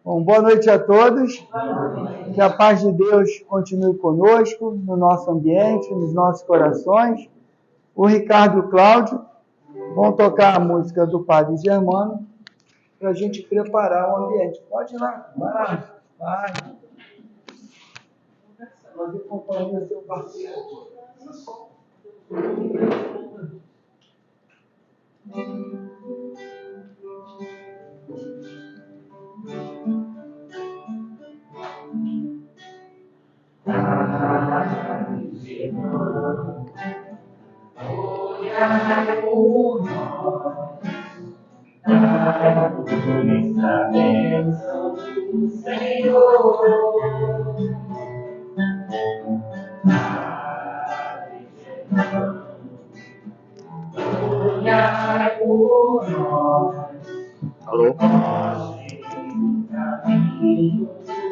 Bom, boa noite a todos. Que a paz de Deus continue conosco, no nosso ambiente, nos nossos corações. O Ricardo e o Cláudio vão tocar a música do Padre Germano para a gente preparar o ambiente. Pode ir lá, vai lá, vai. Fazer companhia ao seu parceiro. A bênção do Senhor, olhai por nós. Alô? Caminho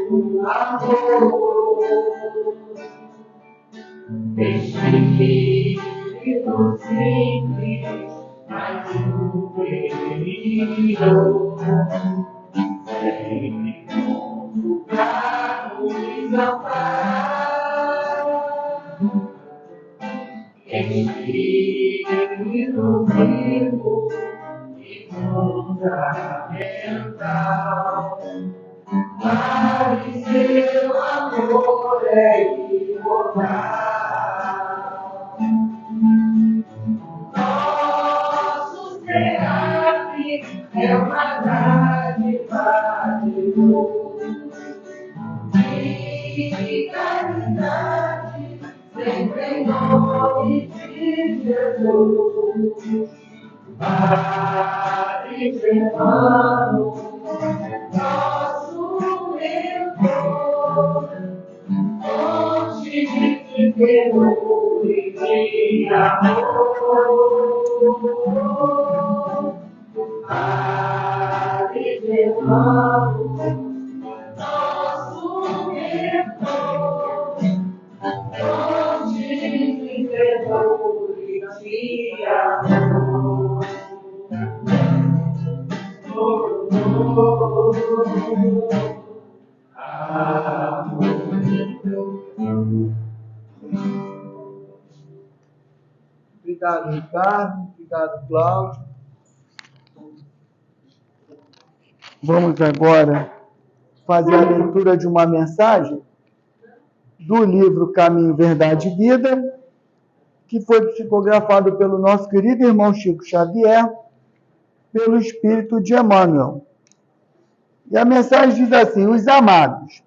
do amor, Espírito simples, mas superior, sempre pronto pra nos amparar. Espírito vivo e fundamental, mas seu amor é imortal. Nosso SEAP é uma dádiva de luz, de caridade, sempre em nome de Jesus. Padre Germano, nosso mentor, fonte de temor e de amor. Padre Germano, nosso mentor, fonte de temor e de amor. Obrigado, Ricardo. Obrigado, Cláudio. Vamos agora fazer a leitura de uma mensagem do livro Caminho, Verdade e Vida, que foi psicografado pelo nosso querido irmão Chico Xavier, pelo Espírito de Emmanuel. E a mensagem diz assim: os amados,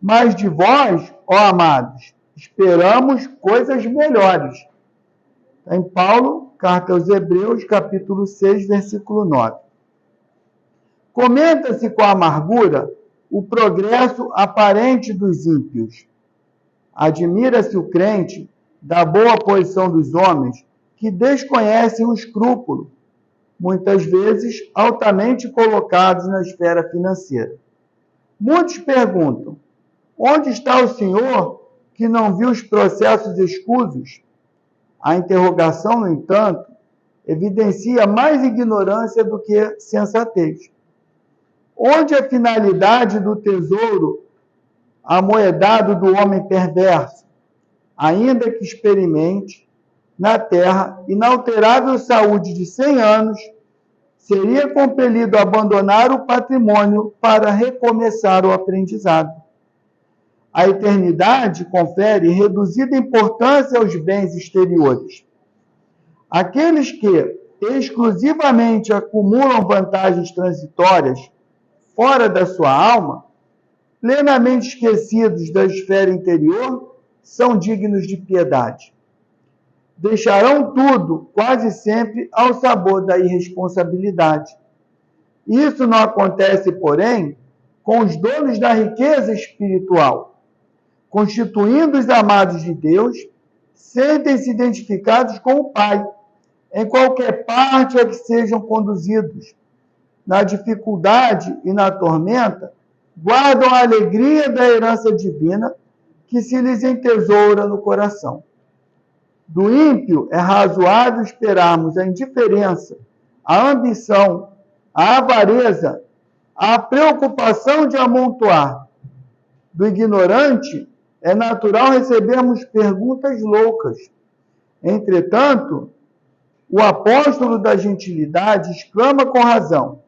mas de vós, ó amados, esperamos coisas melhores. Está em Paulo, carta aos Hebreus, capítulo 6, versículo 9. Comenta-se com amargura o progresso aparente dos ímpios. Admira-se o crente da boa posição dos homens que desconhecem o escrúpulo, muitas vezes altamente colocados na esfera financeira. Muitos perguntam: onde está o senhor que não viu os processos escusos? A interrogação, no entanto, evidencia mais ignorância do que sensatez. Onde a finalidade do tesouro amoedado do homem perverso, ainda que experimente na terra inalterável saúde de 100 anos, seria compelido a abandonar o patrimônio para recomeçar o aprendizado. A eternidade confere reduzida importância aos bens exteriores. Aqueles que exclusivamente acumulam vantagens transitórias fora da sua alma, plenamente esquecidos da esfera interior, são dignos de piedade. Deixarão tudo, quase sempre, ao sabor da irresponsabilidade. Isso não acontece, porém, com os donos da riqueza espiritual. Constituindo os amados de Deus, sentem-se identificados com o Pai, em qualquer parte a que sejam conduzidos. Na dificuldade e na tormenta, guardam a alegria da herança divina que se lhes entesoura no coração. Do ímpio é razoável esperarmos a indiferença, a ambição, a avareza, A preocupação de amontoar do ignorante é natural recebermos perguntas loucas. Entretanto, o apóstolo da gentilidade exclama com razão: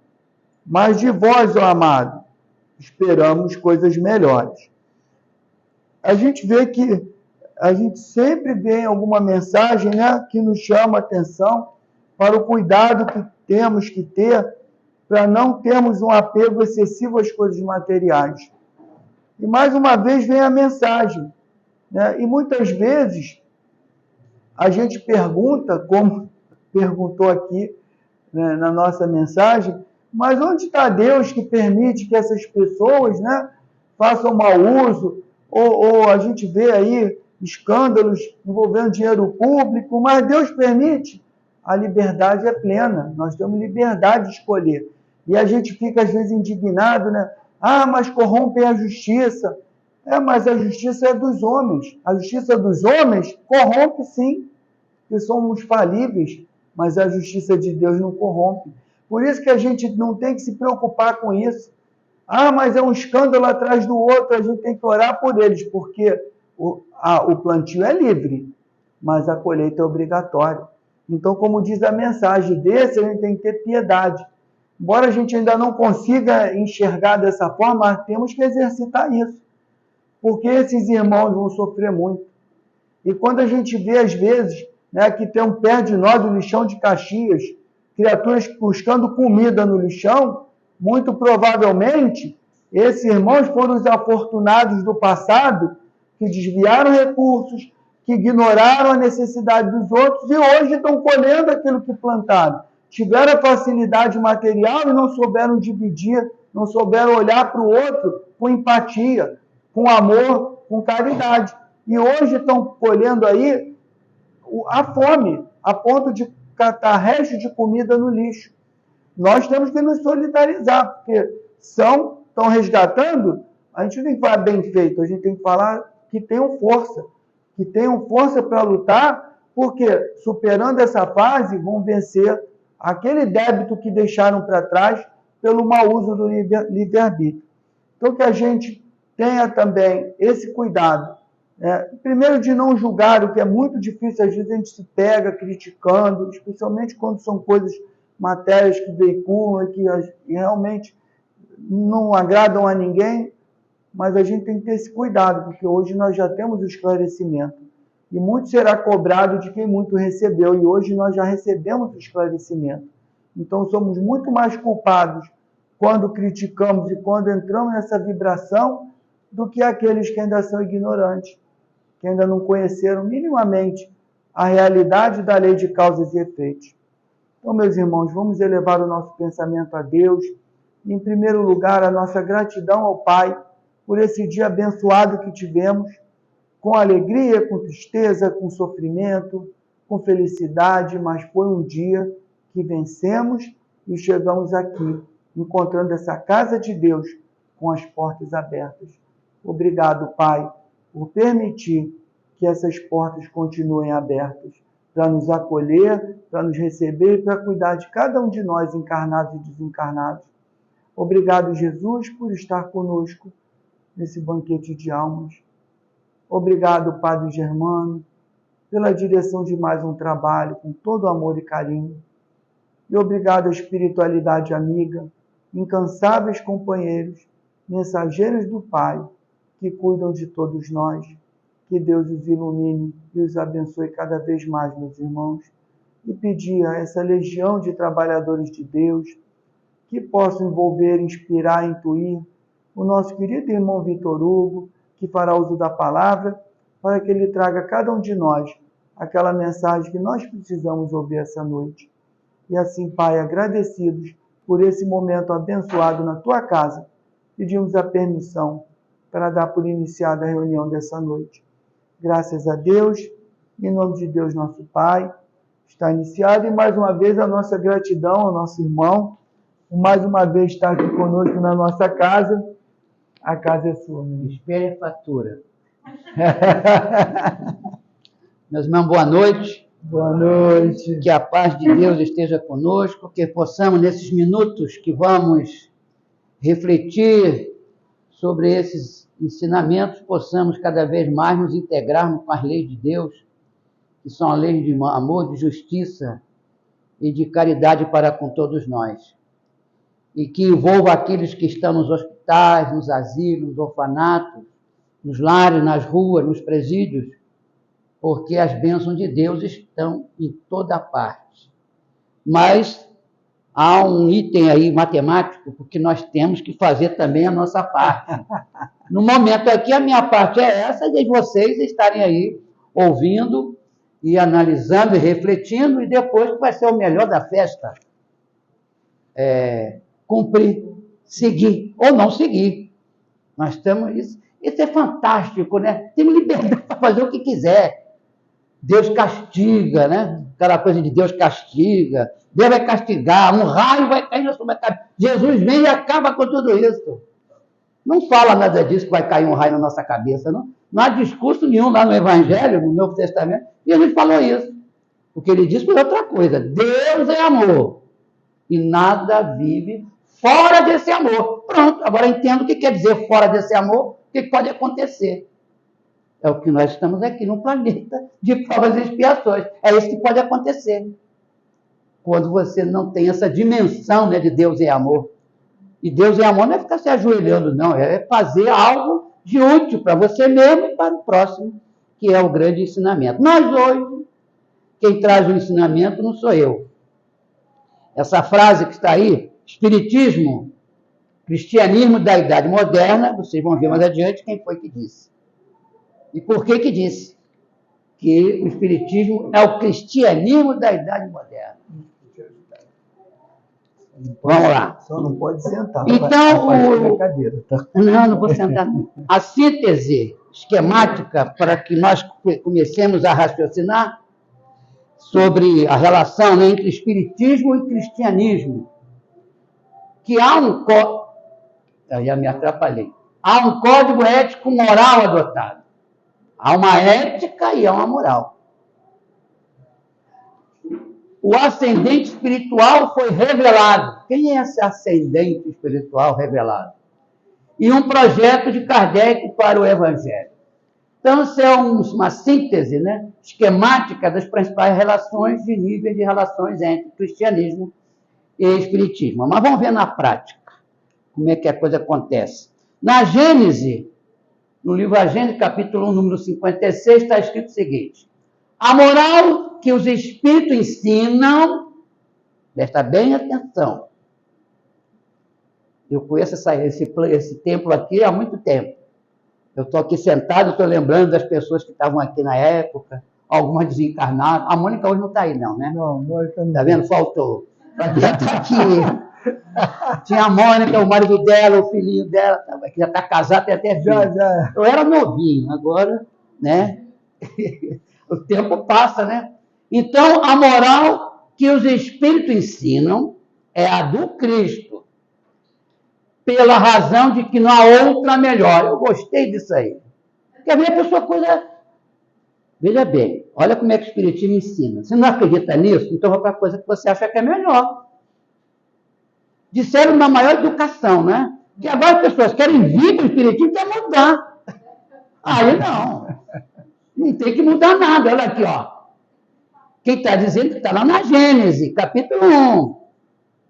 mas de vós, ó amado, esperamos coisas melhores. A gente vê que a gente sempre vê alguma mensagem, né, que nos chama a atenção para o cuidado que temos que ter para não termos um apego excessivo às coisas materiais. E mais uma vez vem a mensagem, né? E muitas vezes a gente pergunta, como perguntou aqui, né, na nossa mensagem, mas onde está Deus que permite que essas pessoas, né, façam mau uso? Ou a gente vê aí escândalos envolvendo dinheiro público, mas Deus permite. A liberdade é plena, nós temos liberdade de escolher. E a gente fica às vezes indignado, né? Ah, mas corrompem a justiça. Mas a justiça é dos homens. A justiça dos homens corrompe sim, porque somos falíveis, mas a justiça de Deus não corrompe. Por isso que a gente não tem que se preocupar com isso. Ah, mas é um escândalo atrás do outro, a gente tem que orar por eles, porque o plantio é livre, mas a colheita é obrigatória. Então, como diz a mensagem desse, a gente tem que ter piedade. Embora a gente ainda não consiga enxergar dessa forma, temos que exercitar isso, porque esses irmãos vão sofrer muito. E quando a gente vê, às vezes, né, que tem um pé de nós no lixão de Caxias, criaturas buscando comida no lixão, muito provavelmente, esses irmãos foram os afortunados do passado que desviaram recursos, que ignoraram a necessidade dos outros e hoje estão colhendo aquilo que plantaram. Tiveram a facilidade material e não souberam dividir, não souberam olhar para o outro com empatia, com amor, com caridade. E hoje estão colhendo aí a fome, a ponto de catar restos de comida no lixo. Nós temos que nos solidarizar, porque estão resgatando, a gente não tem que falar bem feito, a gente tem que falar que tenham força para lutar, porque superando essa fase vão vencer aquele débito que deixaram para trás pelo mau uso do livre-arbítrio. Então que a gente tenha também esse cuidado, primeiro de não julgar, o que é muito difícil, às vezes a gente se pega criticando, especialmente quando são coisas, matérias que veiculam e que realmente não agradam a ninguém, mas a gente tem que ter esse cuidado, porque hoje nós já temos o esclarecimento. E muito será cobrado de quem muito recebeu, e hoje nós já recebemos o esclarecimento. Então somos muito mais culpados quando criticamos e quando entramos nessa vibração do que aqueles que ainda são ignorantes, que ainda não conheceram minimamente a realidade da lei de causas e efeitos. Então, meus irmãos, vamos elevar o nosso pensamento a Deus. E, em primeiro lugar, a nossa gratidão ao Pai por esse dia abençoado que tivemos, com alegria, com tristeza, com sofrimento, com felicidade, mas foi um dia que vencemos e chegamos aqui, encontrando essa casa de Deus com as portas abertas. Obrigado, Pai, por permitir que essas portas continuem abertas, para nos acolher, para nos receber e para cuidar de cada um de nós, encarnados e desencarnados. Obrigado, Jesus, por estar conosco nesse banquete de almas. Obrigado, Padre Germano, pela direção de mais um trabalho com todo amor e carinho. E obrigado à espiritualidade amiga, incansáveis companheiros, mensageiros do Pai, que cuidam de todos nós. Que Deus os ilumine e os abençoe cada vez mais, meus irmãos. E pedir a essa legião de trabalhadores de Deus que possam envolver, inspirar, intuir o nosso querido irmão Vitor Hugo, que fará uso da palavra, para que ele traga a cada um de nós aquela mensagem que nós precisamos ouvir essa noite. E assim, Pai, agradecidos por esse momento abençoado na Tua casa, pedimos a permissão para dar por iniciada a reunião dessa noite. Graças a Deus, em nome de Deus nosso Pai, está iniciado, e mais uma vez a nossa gratidão ao nosso irmão, por mais uma vez estar aqui conosco na nossa casa. A casa é sua, meu. Espere a fatura. Meus irmãos, boa noite. Boa noite. Que a paz de Deus esteja conosco, que possamos, nesses minutos que vamos refletir sobre esses ensinamentos, possamos cada vez mais nos integrarmos com as leis de Deus, que são as leis de amor, de justiça e de caridade para com todos nós. E que envolva aqueles que estão nos hospitais, nos asilos, nos orfanatos, nos lares, nas ruas, nos presídios, porque as bênçãos de Deus estão em toda parte. Mas há um item aí matemático, porque nós temos que fazer também a nossa parte. No momento aqui, a minha parte é essa, de vocês estarem aí ouvindo e analisando e refletindo, e depois que vai ser o melhor da festa. Cumprir, seguir ou não seguir. Nós temos isso. Isso é fantástico, né? Temos liberdade para fazer o que quiser. Deus castiga, né? Aquela coisa de Deus castiga. Deus vai castigar, um raio vai cair na sua cabeça. Jesus vem e acaba com tudo isso. Não fala nada disso que vai cair um raio na nossa cabeça, não. Não há discurso nenhum lá no Evangelho, no Novo Testamento, e Jesus falou isso. O que ele disse foi outra coisa. Deus é amor. E nada vive fora desse amor. Pronto, agora entendo o que quer dizer fora desse amor, o que pode acontecer. É o que nós estamos aqui no planeta de provas e expiações. É isso que pode acontecer. Quando você não tem essa dimensão, né, de Deus é amor. E Deus é amor não é ficar se ajoelhando, não. É fazer algo de útil para você mesmo e para o próximo, que é o grande ensinamento. Mas hoje, quem traz o ensinamento não sou eu. Essa frase que está aí, Espiritismo, Cristianismo da Idade Moderna, vocês vão ver mais adiante quem foi que disse. E por que disse? Que o Espiritismo é o cristianismo da Idade Moderna. Vamos lá. Só não pode sentar. Então, na cadeira, tá? Não vou sentar. A síntese esquemática para que nós comecemos a raciocinar sobre a relação, né, entre espiritismo e cristianismo, que há um código, eu já me atrapalhei, há um código ético moral adotado. Há uma ética e há uma moral. O ascendente espiritual foi revelado. Quem é esse ascendente espiritual revelado? E um projeto de Kardec para o Evangelho. Então, isso é uma síntese, né, esquemática das principais relações de níveis de relações entre cristianismo e espiritismo. Mas vamos ver na prática como é que a coisa acontece. Na Gênese, no livro A Gênese, capítulo 1, número 56, está escrito o seguinte: a moral que os espíritos ensinam, presta bem atenção. Eu conheço esse templo aqui há muito tempo. Eu estou aqui sentado, estou lembrando das pessoas que estavam aqui na época, algumas desencarnadas. A Mônica hoje não está aí, não, né? Não, Mônica não. Está vendo? Faltou. Está aqui. Tinha a Mônica, o marido dela, o filhinho dela, que já está casado, tem até filho. Já. Eu era novinho, agora, né? O tempo passa, né? Então, a moral que os espíritos ensinam é a do Cristo, pela razão de que não há outra melhor. Eu gostei disso aí. Quer ver a pessoa coisa... Veja bem, olha como é que o Espiritismo ensina. Você não acredita nisso? Então vai para a coisa que você acha que é melhor. Disseram na maior educação, né? Que agora as pessoas querem vir para o Espiritismo e querem mudar. Aí não. Não tem que mudar nada. Olha aqui, ó. Quem está dizendo que está lá na Gênese, capítulo 1.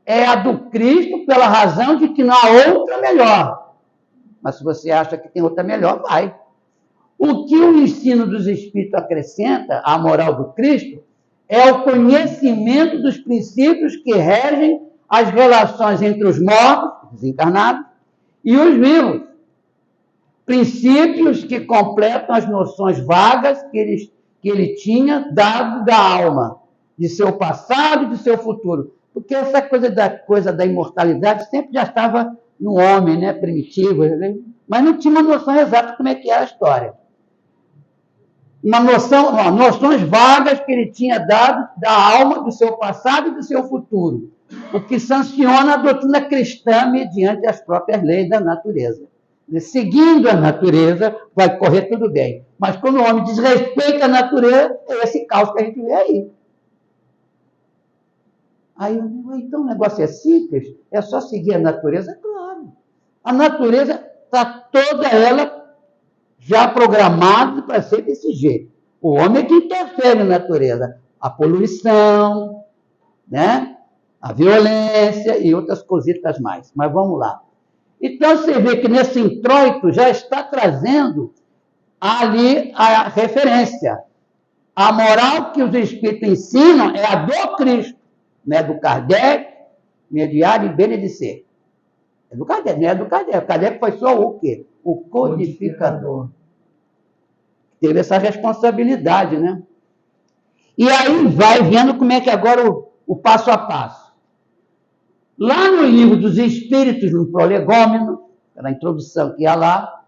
É a do Cristo pela razão de que não há outra melhor. Mas se você acha que tem outra melhor, vai. O que o ensino dos Espíritos acrescenta à moral do Cristo é o conhecimento dos princípios que regem as relações entre os mortos, desencarnados, e os vivos. Princípios que completam as noções vagas que ele tinha dado da alma, de seu passado e de seu futuro. Porque essa coisa da imortalidade sempre já estava no homem, né, primitivo, né? Mas não tinha uma noção exata de como é que era a história. Noções vagas que ele tinha dado da alma, do seu passado e do seu futuro, o que sanciona a doutrina cristã mediante as próprias leis da natureza. Seguindo a natureza, vai correr tudo bem. Mas quando o homem desrespeita a natureza, é esse caos que a gente vê aí. Aí eu digo, então o negócio é simples? É só seguir a natureza? Claro. A natureza está toda ela já programada para ser desse jeito. O homem é que interfere na natureza. A poluição, né? A violência e outras cositas mais. Mas vamos lá. Então, você vê que nesse introito já está trazendo ali a referência. A moral que os espíritos ensinam é a do Cristo, não é do Kardec, mediar e benedicer. É do Kardec, não é do Kardec. O Kardec foi só o quê? O codificador. Teve essa responsabilidade, né? E aí vai vendo como é que agora o passo a passo. Lá no livro dos Espíritos, no Prolegômeno, na introdução que ia lá,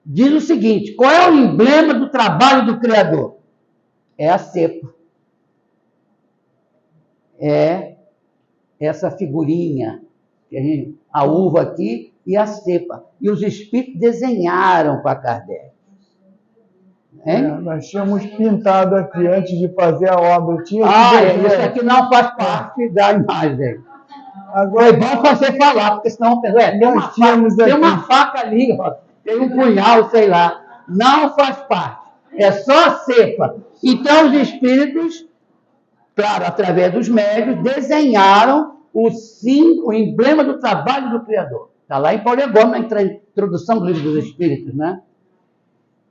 diz o seguinte: qual é o emblema do trabalho do Criador? É a cepa. É essa figurinha, a uva aqui e a cepa. E os Espíritos desenharam para Kardec. Nós tínhamos pintado aqui antes de fazer a obra. Isso aqui não faz parte da imagem. Agora é bom você falar, porque senão tem uma faca ali, ó, tem um punhal, sei lá. Não faz parte. É só a cepa. Então os espíritos, claro, através dos médios, desenharam o emblema do trabalho do Criador. Está lá em Prolegômeno, na introdução do livro dos Espíritos, né?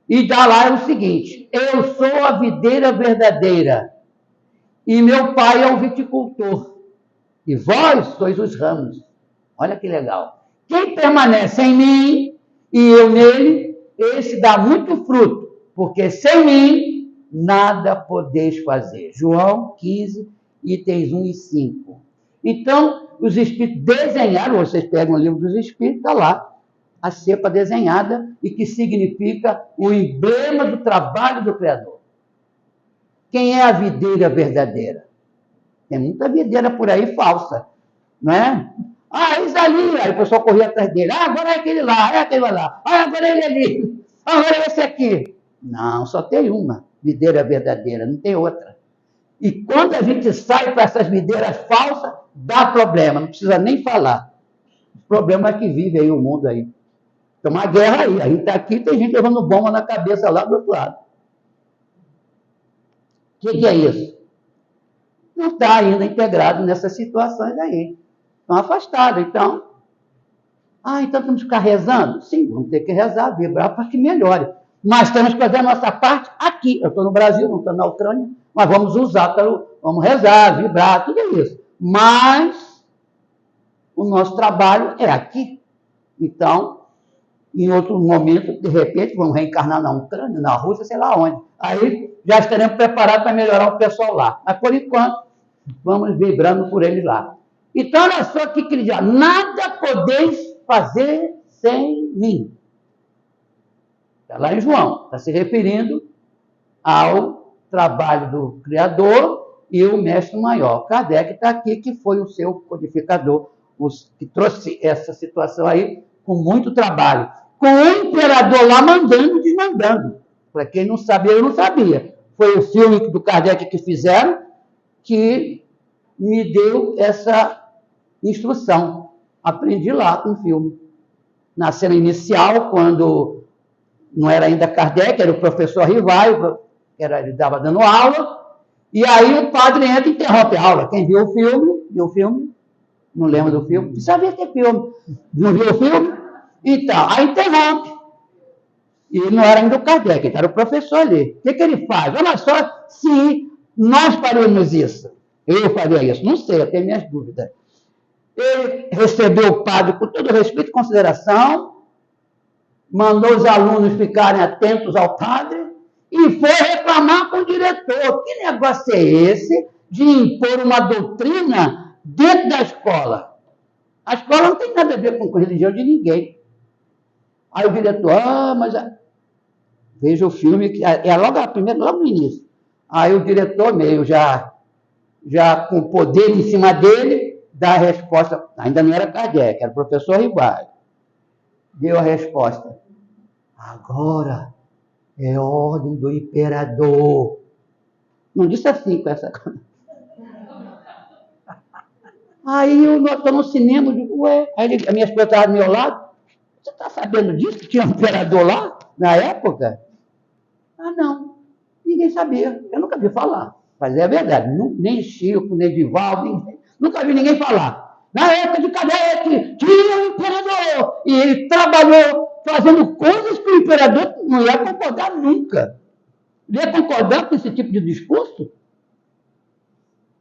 E dá lá o seguinte: eu sou a videira verdadeira, e meu pai é o viticultor, e vós sois os ramos. Olha que legal. Quem permanece em mim e eu nele, esse dá muito fruto, porque sem mim nada podeis fazer. João 15, itens 1 e 5. Então, os Espíritos desenharam, vocês pegam o livro dos Espíritos, está lá a cepa desenhada, e que significa o emblema do trabalho do Criador. Quem é a videira verdadeira? Tem muita videira por aí falsa, não é? Isso ali, aí o pessoal corria atrás dele. Agora é aquele lá. Agora é ele ali. Agora é esse aqui. Não, só tem uma videira verdadeira, não tem outra. E quando a gente sai para essas videiras falsas, dá problema, não precisa nem falar. O problema é que vive aí o mundo aí. Tem uma guerra aí. A gente está aqui, tem gente levando bomba na cabeça lá do outro lado. O que é isso? Não está ainda integrado nessas situações aí. Estão afastados. Então, então temos que ficar rezando? Sim, vamos ter que rezar, vibrar para que melhore. Mas temos que fazer a nossa parte aqui. Eu estou no Brasil, não estou na Ucrânia, mas vamos usar, vamos rezar, vibrar, tudo isso. Mas o nosso trabalho é aqui. Então, em outro momento, de repente, vamos reencarnar na Ucrânia, na Rússia, sei lá onde. Aí já estaremos preparados para melhorar o pessoal lá. Mas, por enquanto, vamos vibrando por ele lá. Então, olha só o que ele diz: nada podeis fazer sem mim. Está lá em João. Está se referindo ao trabalho do Criador e o Mestre Maior. Kardec está aqui, que foi o seu codificador, que trouxe essa situação aí com muito trabalho. Com o imperador lá mandando e desmandando. Para quem não sabia, eu não sabia. Foi o filme do Kardec que fizeram que me deu essa instrução. Aprendi lá com o filme. Na cena inicial, quando não era ainda Kardec, era o professor Rivaio, ele estava dando aula, e aí o padre entra e interrompe a aula. Quem viu o filme, não lembra do filme, precisa ver esse filme. Não viu o filme? Então, aí interrompe. E não era ainda o Kardec, era o professor ali. O que ele faz? Olha só se nós faríamos isso. Eu faria isso. Não sei, eu tenho minhas dúvidas. Ele recebeu o padre com todo respeito e consideração, mandou os alunos ficarem atentos ao padre e foi reclamar com o diretor. Que negócio é esse de impor uma doutrina dentro da escola? A escola não tem nada a ver com a religião de ninguém. Aí o diretor, mas veja o filme, que é logo no início. Aí o diretor, meio já com poder em cima dele, dá a resposta. Ainda não era Kardec, era o professor Rivaio. Deu a resposta: agora é ordem do imperador. Não disse assim com essa coisa. Aí eu estou no cinema, digo, ué. Aí a minha esposa estava do meu lado. está sabendo disso? Que tinha um imperador lá, na época? Ah, não. Ninguém sabia. Eu nunca vi falar. Mas é verdade. Nem Chico, nem Divaldo, nunca vi ninguém falar. Na época de Kardec, tinha um imperador. E ele trabalhou fazendo coisas que o imperador não ia concordar nunca. Ele ia concordar com esse tipo de discurso?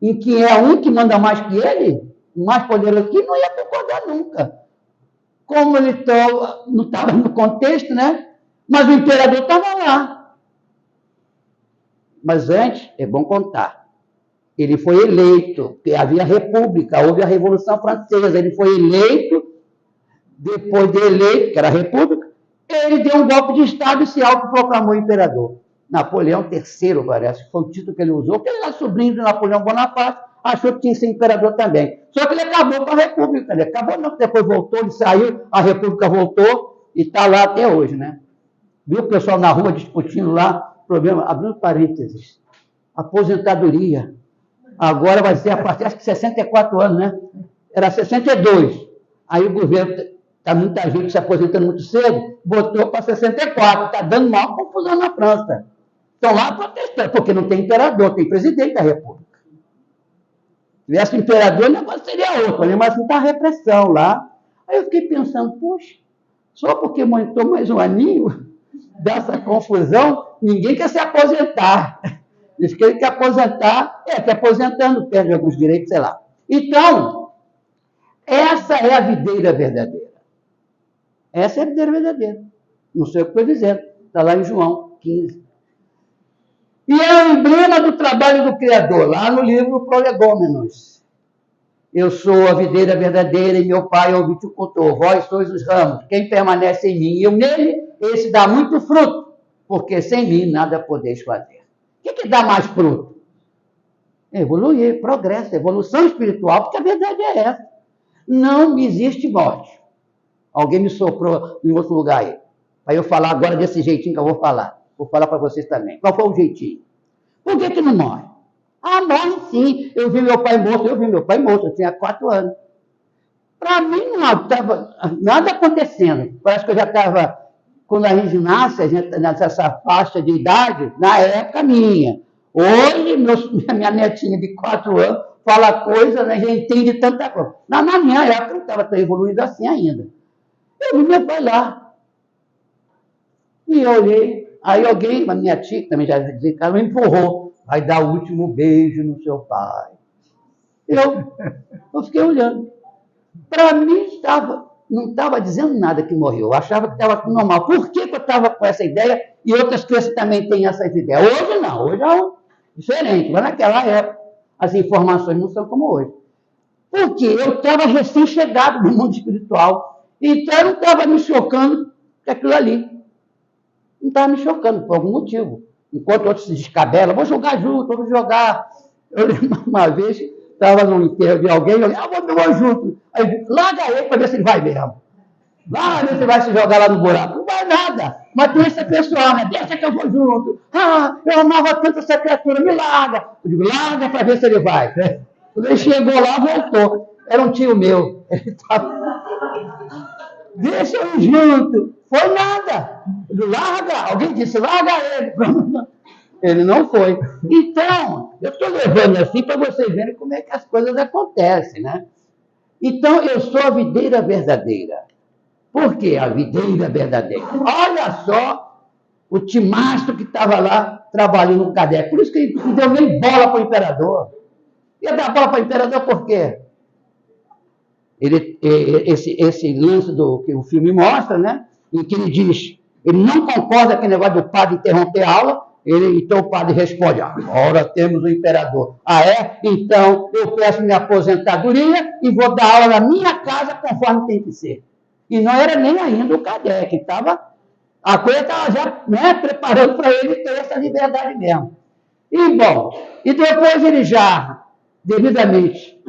Em que é um que manda mais que ele, mais poderoso que ele, não ia concordar nunca. Como ele não estava no contexto, né? Mas o imperador estava lá. Mas antes, é bom contar, ele foi eleito, porque havia república, houve a Revolução Francesa, ele foi eleito, depois de eleito, que era a república, ele deu um golpe de Estado e se autoproclamou imperador. Napoleão III, parece, foi o título que ele usou, porque ele era sobrinho de Napoleão Bonaparte, achou que tinha que ser imperador também. Só que ele acabou com a república, ele acabou, não, depois voltou, ele saiu, a república voltou e está lá até hoje, né? Viu o pessoal na rua discutindo lá, problema, abrindo parênteses, aposentadoria. Agora vai ser a partir, acho que 64 anos, né? Era 62. Aí o governo, está muita gente se aposentando muito cedo, botou para 64. Está dando maior confusão na França. Estão lá protestando, porque não tem imperador, tem presidente da República. Se tivesse imperador, o negócio seria outro, né? Mas não está a repressão lá. Aí eu fiquei pensando, poxa, só porque aumentou mais um aninho dessa confusão, ninguém quer se aposentar. Diz que ele quer aposentar, que aposentando perde alguns direitos, sei lá. Então, essa é a videira verdadeira. Essa é a videira verdadeira. Não sei o que estou dizendo. Está lá em João 15. E é o emblema do trabalho do Criador, lá no livro Prolegômenos. Eu sou a videira verdadeira e meu pai é o viticultor. Vós sois os ramos. Quem permanece em mim e eu nele, esse dá muito fruto, porque sem mim nada podeis fazer. O que dá mais fruto? Evoluir, progresso, evolução espiritual, porque a verdade é essa. Não existe morte. Alguém me soprou em outro lugar aí. Para eu falar agora desse jeitinho que eu vou falar. Vou falar para vocês também. Qual foi o jeitinho? Por que não morre? Ah, morre sim. Eu vi meu pai morto, eu tinha 4 anos. Para mim não estava nada acontecendo. Parece que eu já estava, quando a gente nasce, nessa faixa de idade, na época minha. Hoje, minha netinha de 4 anos fala coisa, né, já entende tanta coisa. Na minha época não estava tão evoluído assim ainda. Eu vi meu pai lá. E eu olhei, aí alguém, a minha tia, que também já desencarnou, me empurrou. Vai dar o último beijo no seu pai. Eu fiquei olhando. Para mim, não estava dizendo nada que morreu. Eu achava que estava tudo normal. Por que eu estava com essa ideia e outras crianças também têm essas ideias? Hoje não, hoje é diferente. Mas naquela época, as informações não são como hoje. Porque eu estava recém-chegado no mundo espiritual. Então, eu não estava me chocando com aquilo ali. Não estava me chocando por algum motivo. Enquanto outros se descabelam, vou jogar junto, vamos jogar. Eu lembro uma vez, estava no enterro de alguém, eu vou junto. Aí eu digo, larga ele para ver se ele vai mesmo. Vai ver se ele vai se jogar lá no buraco. Não vai nada. Mas tem essa pessoa, né? Deixa que eu vou junto. Ah, eu amava tanto essa criatura, me larga. Eu digo, larga para ver se ele vai. Quando ele chegou lá, voltou. Era um tio meu. Ele estava... Deixa eu ir junto. Foi nada. Eu digo, larga. Alguém disse, larga ele. Ele não foi. Então, eu estou levando assim para vocês verem como é que as coisas acontecem, né? Então, eu sou a videira verdadeira. Por que a videira verdadeira? Olha só o timastro que estava lá trabalhando no Kardec. Por isso que ele não deu nem bola para o imperador. Ia dar bola para o imperador por quê? Esse lance que o filme mostra, né? Em que ele diz, ele não concorda com o negócio do padre interromper a aula, então o padre responde, agora temos o imperador. Ah, é? Então eu peço minha aposentadoria e vou dar aula na minha casa conforme tem que ser. E não era nem ainda o Kardec, a coisa estava já, né, preparando para ele ter essa liberdade mesmo. E bom, e depois ele já, devidamente,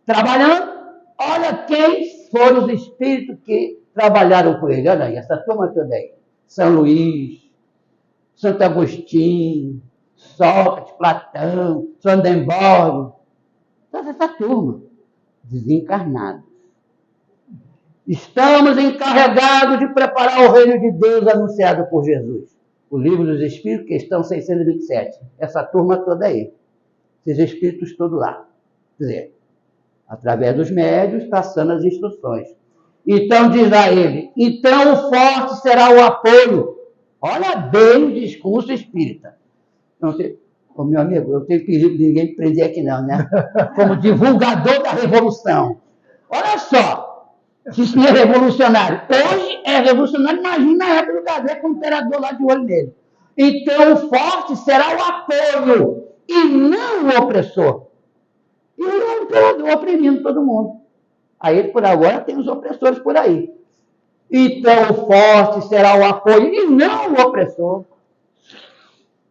trabalhando, olha quem foram os espíritos que trabalharam com ele. Olha aí, essa turma toda aí. São Luís, Santo Agostinho, Sócrates, Platão, Swedenborg. Toda essa turma, desencarnada. Estamos encarregados de preparar o reino de Deus anunciado por Jesus. O Livro dos Espíritos, questão 627. Essa turma toda aí. Esses espíritos todos lá. Quer dizer, através dos médios, passando as instruções. Então, diz a ele, então o forte será o apoio. Olha bem o discurso espírita. Não sei, ô, meu amigo, eu tenho perigo de ninguém me prender aqui não, né? Como divulgador da revolução. Olha só, se isso não é revolucionário. Hoje é revolucionário, imagina na época do Kardec com o imperador lá de olho nele. Então o forte será o apoio e não o opressor. E o imperador oprimindo todo mundo. Aí, por agora, tem os opressores por aí. Então, o forte será o apoio e não o opressor.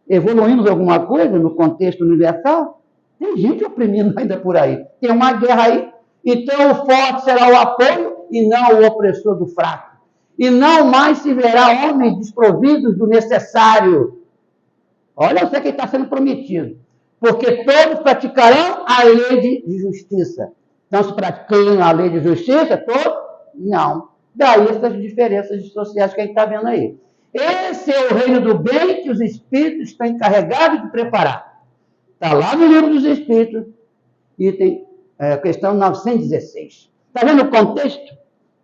Evoluímos alguma coisa no contexto universal? Tem gente oprimindo ainda por aí. Tem uma guerra aí. Então, o forte será o apoio e não o opressor do fraco. E não mais se verá homens desprovidos do necessário. Olha o que está sendo prometido. Porque todos praticarão a lei de justiça. Então, se praticam a lei de justiça, todos? Não. Daí essas diferenças sociais que a gente está vendo aí. Esse é o reino do bem que os espíritos estão encarregados de preparar. Está lá no Livro dos Espíritos, item, questão 916. Está vendo o contexto?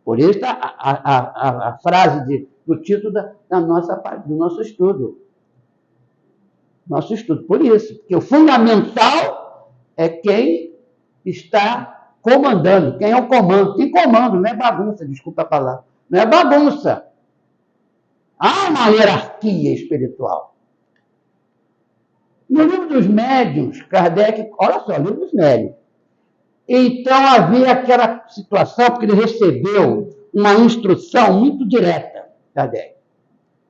Por isso a frase do título do nosso estudo. Nosso estudo. Por isso, porque o fundamental é quem está comandando. Quem é o comando? Tem comando, não é bagunça, desculpa a palavra. Não é bagunça. Há uma hierarquia espiritual. No Livro dos Médiuns, Kardec, olha só, Livro dos Médiuns. Então havia aquela situação, porque ele recebeu uma instrução muito direta, Kardec.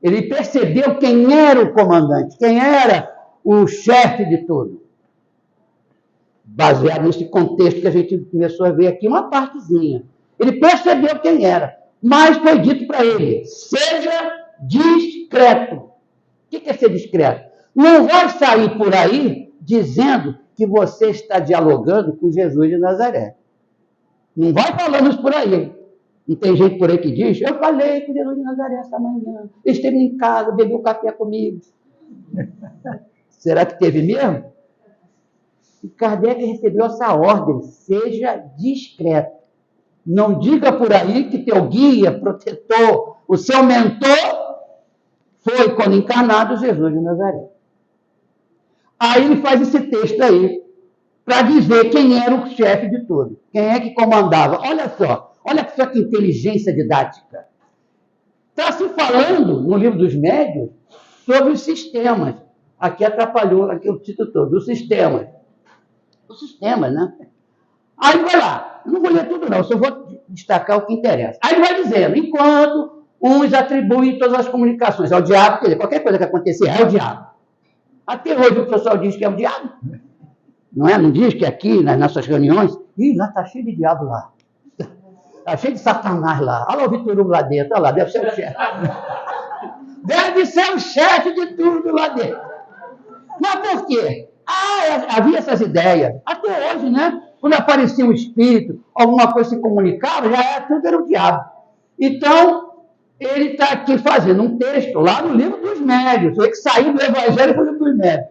Ele percebeu quem era o comandante, quem era o chefe de tudo. Baseado nesse contexto que a gente começou a ver aqui, uma partezinha. Ele percebeu quem era, mas foi dito para ele, seja discreto. O que é ser discreto? Não vai sair por aí dizendo que você está dialogando com Jesus de Nazaré. Não vai falando isso por aí. Não tem gente por aí que diz, eu falei com Jesus de Nazaré essa manhã, ele esteve em casa, bebeu café comigo. Será que teve mesmo? E Kardec recebeu essa ordem, seja discreto. Não diga por aí que teu guia, protetor, o seu mentor, foi, quando encarnado, Jesus de Nazaré. Aí ele faz esse texto aí, para dizer quem era o chefe de tudo, quem é que comandava. Olha só que inteligência didática. Está se falando, no Livro dos Médiuns, sobre os sistemas. Aqui atrapalhou aqui o título todo, os sistemas. Os sistemas, né? Aí vai lá, eu não vou ler tudo não, só vou destacar o que interessa. Aí ele vai dizendo, enquanto uns atribuem todas as comunicações ao diabo, quer dizer, qualquer coisa que acontecer é o diabo. Até hoje o pessoal diz que é o diabo. Não é? Não diz que aqui, nas nossas reuniões, lá está cheio de diabo lá. Está cheio de Satanás lá. Olha lá o Vitor Hugo lá dentro, olha lá, deve ser o chefe. Deve ser o chefe de tudo lá dentro. Mas por quê? Havia essas ideias. Até hoje, né? Quando aparecia um espírito, alguma coisa se comunicava, tudo era o diabo. Então, ele está aqui fazendo um texto lá no Livro dos Médiuns. Foi que saiu do Evangelho para o Livro dos Médiuns.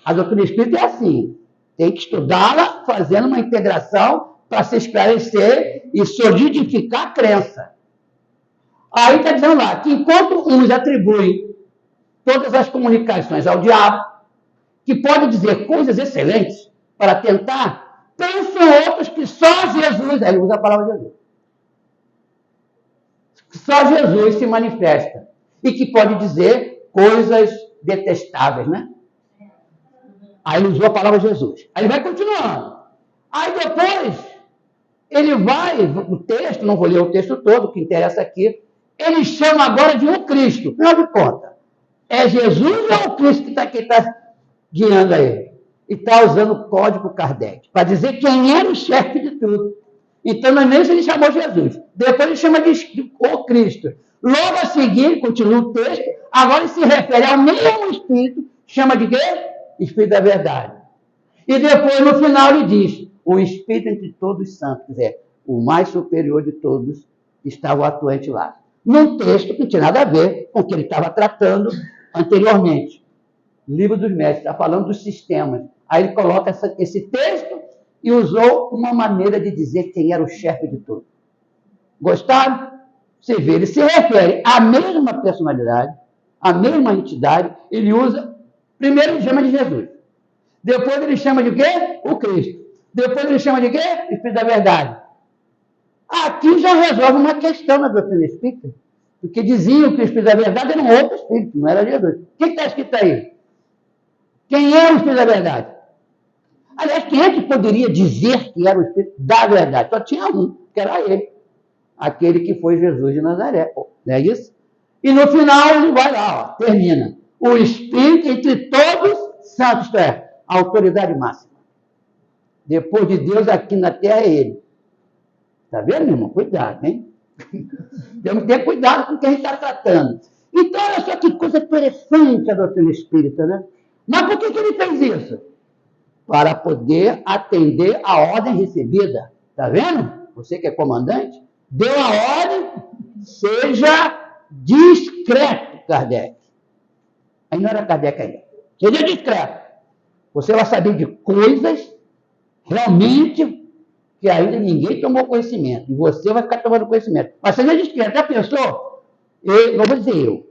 A doutrina espírita é assim. Tem que estudá-la, fazendo uma integração para se esclarecer e solidificar a crença. Aí está dizendo lá que enquanto uns atribuem todas as comunicações ao diabo, que pode dizer coisas excelentes para tentar, pensam outros que só Jesus, aí usa a palavra Jesus, só Jesus se manifesta e que pode dizer coisas detestáveis, né? Aí ele usou a palavra Jesus. Aí ele vai continuando. Aí depois, ele vai, o texto, não vou ler o texto todo, o que interessa aqui, ele chama agora de um Cristo. Afinal de contas, é Jesus ou é o Cristo que está guiando a ele? E está usando o código Kardec, para dizer quem era o chefe de tudo. Então, no início ele chamou Jesus. Depois ele chama de o Cristo. Logo a seguir, continua o texto, agora ele se refere ao mesmo Espírito, chama de quê? Espírito da verdade. E depois, no final, ele diz, o Espírito entre todos os santos, quer dizer, o mais superior de todos estava o atuante lá. Num texto que não tinha nada a ver com o que ele estava tratando anteriormente. Livro dos Médicos, está falando dos sistemas. Aí ele coloca esse texto e usou uma maneira de dizer quem era o chefe de tudo. Gostaram? Você vê, ele se refere à mesma personalidade, à mesma entidade, ele usa, primeiro ele chama de Jesus, depois ele chama de quê? O Cristo. Depois ele chama de quê? Espírito da Verdade. Aqui já resolve uma questão na doutrina espírita, porque diziam que o Espírito da Verdade era um outro Espírito, não era Jesus. O que está escrito aí? Quem é o Espírito da Verdade? Aliás, quem é que poderia dizer que era o Espírito da Verdade? Só tinha um, que era ele. Aquele que foi Jesus de Nazaré. Não é isso? E no final ele vai lá, ó, termina. O Espírito entre todos santos, isto é, a autoridade máxima. Depois de Deus aqui na terra é ele. Está vendo, meu irmão? Cuidado, hein? Temos que ter cuidado com o que a gente está tratando. Então, olha só que coisa interessante a doutrina espírita, né? Mas por que ele fez isso? Para poder atender a ordem recebida. Está vendo? Você que é comandante, deu a ordem, seja discreto, Kardec. Aí não era Kardec ainda. Seja discreto. Você vai saber de coisas realmente que ainda ninguém tomou conhecimento. E você vai ficar tomando conhecimento. Mas seja discreto. Já pensou? Não vou dizer eu.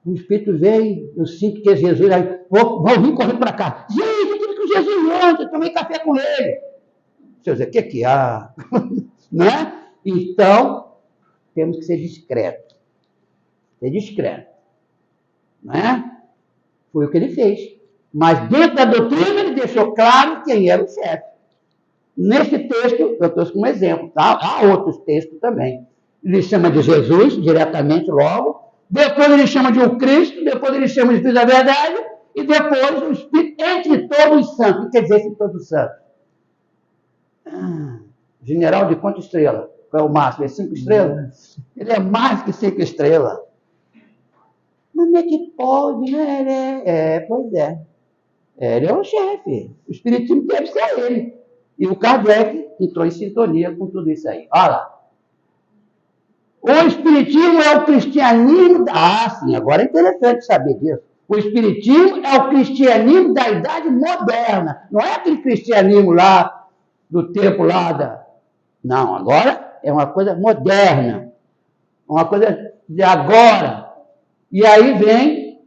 O Espírito veio, eu sinto que é Jesus. Aí, vou vir correndo para cá. Gente, eu tive com Jesus ontem, eu tomei café com ele. Deixa eu dizer, o que que há? Né? Então, temos que ser discreto. Ser discreto. Né? Foi o que ele fez. Mas dentro da doutrina ele deixou claro quem era o chefe. Nesse texto, eu trouxe como exemplo, tá? Há outros textos também. Ele chama de Jesus, diretamente logo. Depois ele chama de o Cristo. Depois ele chama de Espírito da Verdade. E depois o Espírito entre todos os santos. O que quer dizer entre todos os santos? General de quantas estrelas? Qual é o máximo? É 5 estrelas? Ele é mais que 5 estrelas. Mas como é que pode, né? Pois é. Ele é o chefe. O Espiritismo deve ser ele. E o Kardec entrou em sintonia com tudo isso aí. Olha lá. O Espiritismo é o cristianismo... sim, agora é interessante saber disso. O Espiritismo é o cristianismo da idade moderna. Não é aquele cristianismo lá, do tempo lá da... Não, agora é uma coisa moderna. Uma coisa de agora. E aí vem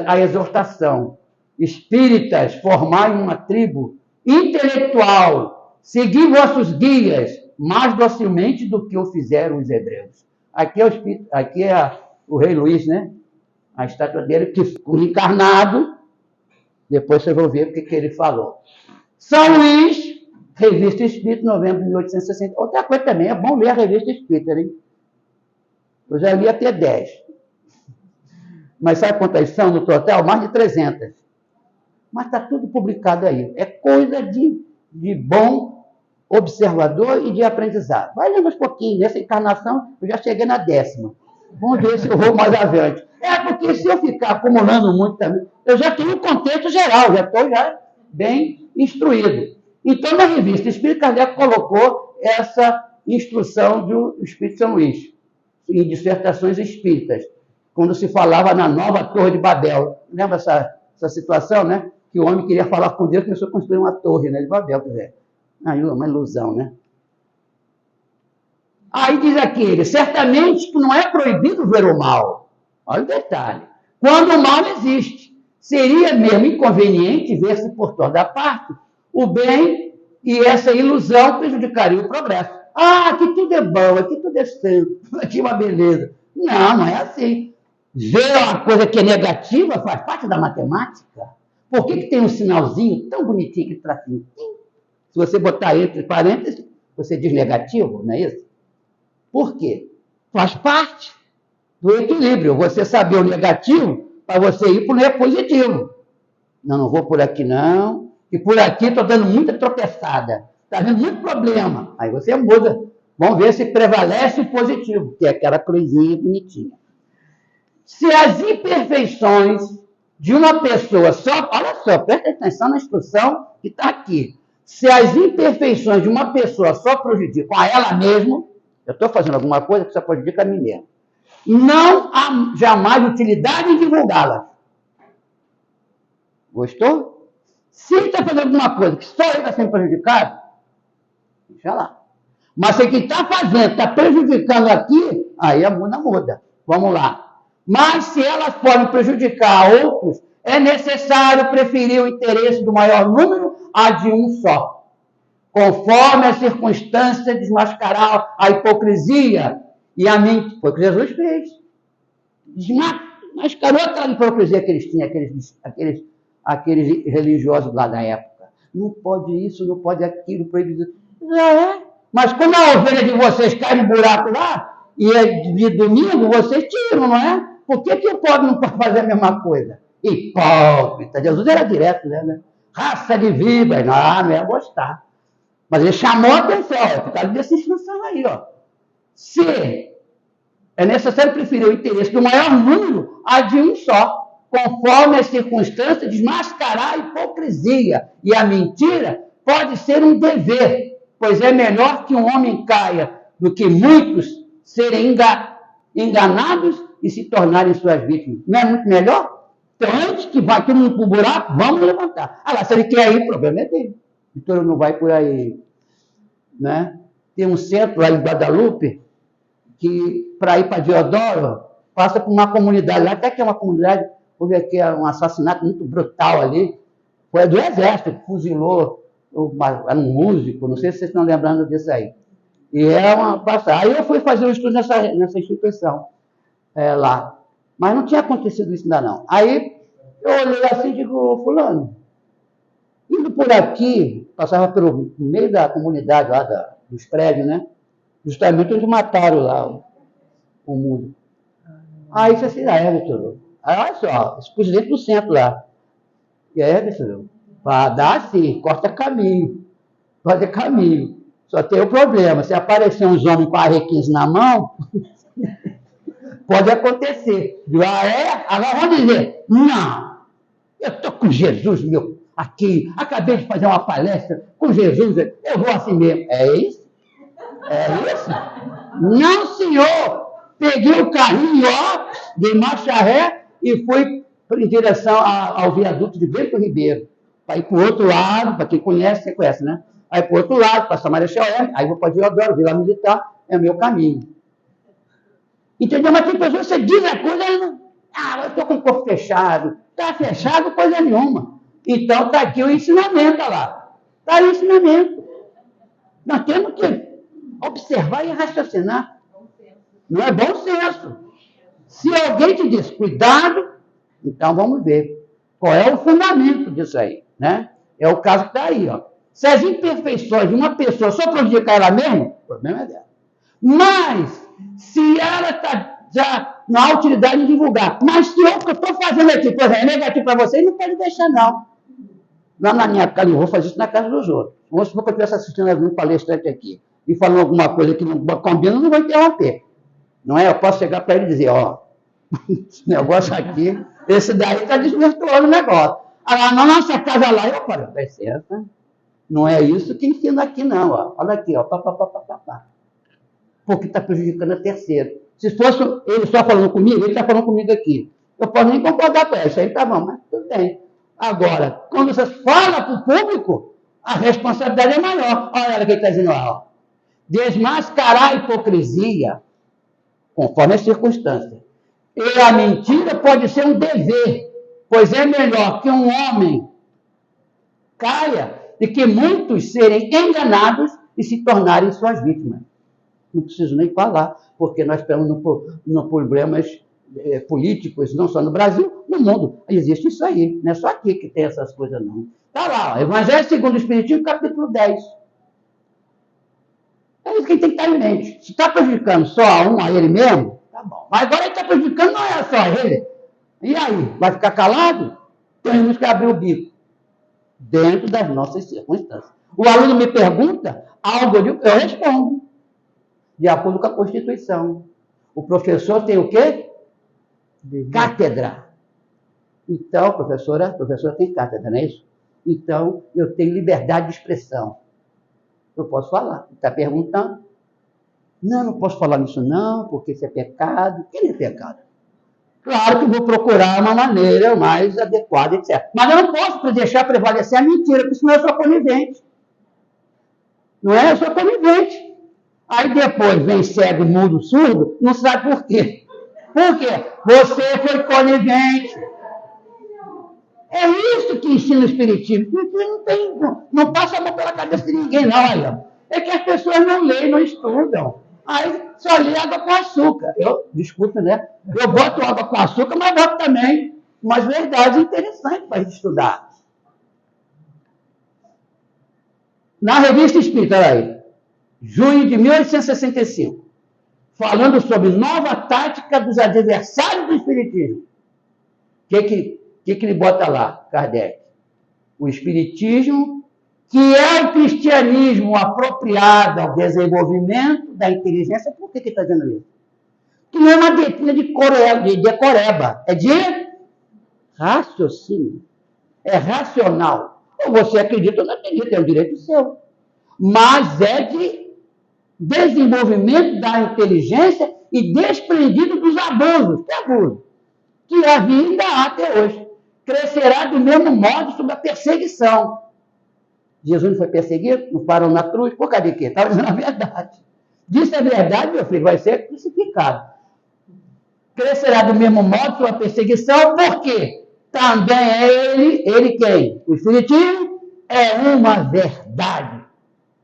a exortação. Espíritas, formai uma tribo intelectual, segui vossos guias mais docilmente do que o fizeram os hebreus. Aqui é o Espírito, aqui é o rei Luís, né? A estátua dele, que ficou encarnado. Depois vocês vão ver o que ele falou. São Luís, Revista Espírita, novembro de 1860. Outra coisa também, é bom ler a Revista Espírita, hein? Eu já li até 10. Mas sabe quantas são no total? Mais de 300. Mas está tudo publicado aí. É coisa de bom observador e de aprendizado. Vai lendo aos pouquinhos. Nessa encarnação, eu já cheguei na 10ª. Vamos ver se eu vou mais adiante. Porque se eu ficar acumulando muito também, eu já tenho um contexto geral, já estou bem instruído. Então, na revista Espírita, Kardec colocou essa instrução do Espírito São Luís, em dissertações espíritas, quando se falava na nova Torre de Babel. Lembra essa situação, né? Que o homem queria falar com Deus, começou a construir uma torre, né, de Babel, quer dizer. Uma ilusão, né? Aí diz aquele, certamente que não é proibido ver o mal. Olha o detalhe. Quando o mal existe, seria mesmo inconveniente ver-se por toda parte o bem, e essa ilusão prejudicaria o progresso. Aqui tudo é bom, aqui tudo é santo, aqui uma beleza. Não é assim. Ver uma coisa que é negativa faz parte da matemática. Por que tem um sinalzinho tão bonitinho, que tracinho? Se você botar entre parênteses, você diz negativo, não é isso? Por quê? Faz parte do equilíbrio. Você saber o negativo para você ir para o positivo. Não vou por aqui não. E por aqui estou dando muita tropeçada. Está vendo muito problema. Aí você muda. Vamos ver se prevalece o positivo, que é aquela cruzinha bonitinha. Se as imperfeições de uma pessoa só... Olha só, presta atenção na instrução que está aqui. Se as imperfeições de uma pessoa só prejudicam a ela mesma, Eu estou fazendo alguma coisa que só prejudica a mim mesmo. Não há jamais utilidade em divulgá-las. Gostou? Se ele está fazendo alguma coisa que só ele está sendo prejudicado, deixa lá. Mas se quem está fazendo está prejudicando aqui, aí a muda. Vamos lá. Mas se elas podem prejudicar outros, é necessário preferir o interesse do maior número a de um só, conforme a circunstância desmascarar a hipocrisia e a mentira. Foi o que Jesus fez. Desmascarou aquela hipocrisia que eles tinham, aqueles religiosos lá da época. Não pode isso, não pode aquilo, proibido. Já é. Mas quando a ovelha de vocês cai no buraco lá, e é de domingo, vocês tiram, não é? Por que o pobre não pode fazer a mesma coisa? Hipócrita. Jesus era direto, né? Raça de víboras. Não ia gostar. Mas ele chamou a atenção, por causa dessa instrução aí, ó. Se é necessário preferir o interesse do maior número a de um só, conforme as circunstâncias, desmascarar a hipocrisia e a mentira pode ser um dever, pois é melhor que um homem caia do que muitos serem enganados e se tornarem suas vítimas. Não é muito melhor? Então, antes que vá todo mundo para o buraco, vamos levantar. Agora, se ele quer ir, o problema é dele. Então, ele não vai por aí, né? Tem um centro lá em Guadalupe, que para ir para Deodoro, passa por uma comunidade lá, até que é uma comunidade, houve aqui um assassinato muito brutal ali, foi do exército, que fuzilou, era um músico, não sei se vocês estão lembrando disso aí. E é uma passagem. Aí eu fui fazer um estudo nessa instituição, lá. Mas não tinha acontecido isso ainda não. Aí eu olhei assim e digo, fulano, indo por aqui, passava pelo meio da comunidade lá dos prédios, né? Justamente onde mataram lá o músico. Aí disse assim, Everton, aí olha só, esse presidente do centro lá. E aí, Everton, para dar assim, corta caminho. Só tem o problema, se aparecer uns homens com a R15 na mão, pode acontecer. Agora vamos dizer, não, eu estou com Jesus, meu, aqui, acabei de fazer uma palestra com Jesus, eu vou assim mesmo. É isso? É isso? Não, senhor! Peguei o carrinho, ó, de marcha ré e fui em direção ao viaduto de Bento Ribeiro. Para ir para o outro lado, para quem conhece, você conhece, né? Aí para o outro lado, para São Marechal Hermes, aí vou para Deodoro, Vila Militar, é o meu caminho. Entendeu? Mas tem pessoas que você diz a coisa, eu estou com o corpo fechado. Está fechado coisa nenhuma. Então está aqui o ensinamento, olha lá. Está aí o ensinamento. Nós temos que observar e raciocinar. Não é bom senso. Se alguém te diz, cuidado, então vamos ver qual é o fundamento disso aí, né? É o caso que está aí, ó. Se as imperfeições de uma pessoa só prejudicar ela mesma, o problema é dela. Mas, se ela está já na utilidade de divulgar, mas se o que eu estou fazendo aqui, por exemplo, é negativo para você, não pode deixar, não. Lá na minha casa, eu vou fazer isso na casa dos outros. Vamos supor que eu estivesse assistindo algum palestrante aqui e falando alguma coisa que não combina, eu não vou interromper. Não é? Eu posso chegar para ele e dizer, ó, esse negócio aqui, esse daí está desvirtuando o negócio. Agora, na nossa casa lá, eu falo, vai certo. Não é isso que ensina aqui, não. Ó. Olha aqui, ó, porque está prejudicando a terceiro. Se fosse ele só falando comigo, ele está falando comigo aqui. Eu posso nem concordar com ele, isso aí tá bom, mas tudo bem. Agora, quando você fala para o público, a responsabilidade é maior. Olha o que ele está dizendo lá, ó. Desmascarar a hipocrisia, conforme as circunstâncias. E a mentira pode ser um dever, pois é melhor que um homem caia de que muitos serem enganados e se tornarem suas vítimas. Não preciso nem falar, porque nós estamos no problemas políticos, não só no Brasil, no mundo. Existe isso aí, não é só aqui que tem essas coisas, não. Está lá, ó, Evangelho segundo o Espiritismo, capítulo 10. É isso que ele tem que estar em mente. Se está prejudicando só a ele mesmo, tá bom. Mas agora ele está prejudicando não é só ele. E aí, vai ficar calado? Temos que abrir o bico. Dentro das nossas circunstâncias. O aluno me pergunta, algo eu respondo. De acordo com a Constituição. O professor tem o quê? Cátedra. Então, professora tem cátedra, não é isso? Então, eu tenho liberdade de expressão. Eu posso falar. Está perguntando? Não posso falar nisso não, porque isso é pecado. O que é pecado? Claro que vou procurar uma maneira mais adequada, etc. Mas eu não posso deixar prevalecer a mentira, porque senão eu sou conivente. Não é? Eu sou conivente. Aí depois vem cego, mudo, surdo, não sabe por quê. Por quê? Você foi conivente. É isso que ensina o Espiritismo. Não passa a mão pela cabeça de ninguém, não. Olha. É que as pessoas não leem, não estudam. Aí só lê água com açúcar. Desculpa, né? Eu boto água com açúcar, mas boto também umas verdades interessantes para a gente estudar. Na Revista Espírita, olha aí, junho de 1865, falando sobre nova tática dos adversários do Espiritismo. O que ele bota lá, Kardec? O Espiritismo, que é o cristianismo apropriado ao desenvolvimento da inteligência. Por que ele está dizendo isso? Que não é uma doutrina de decoreba, é de raciocínio. É racional. Ou você acredita ou não acredita, é um direito seu. Mas é de desenvolvimento da inteligência e desprendido dos abusos. Que abuso? Que havia e ainda há até hoje. Crescerá do mesmo modo sob a perseguição. Jesus não foi perseguido, não parou na cruz, por causa de quê? Estava dizendo a verdade. Disse a verdade, meu filho, vai ser crucificado. Crescerá do mesmo modo sob a perseguição, por quê? Também é ele quem? O Espiritismo é uma verdade.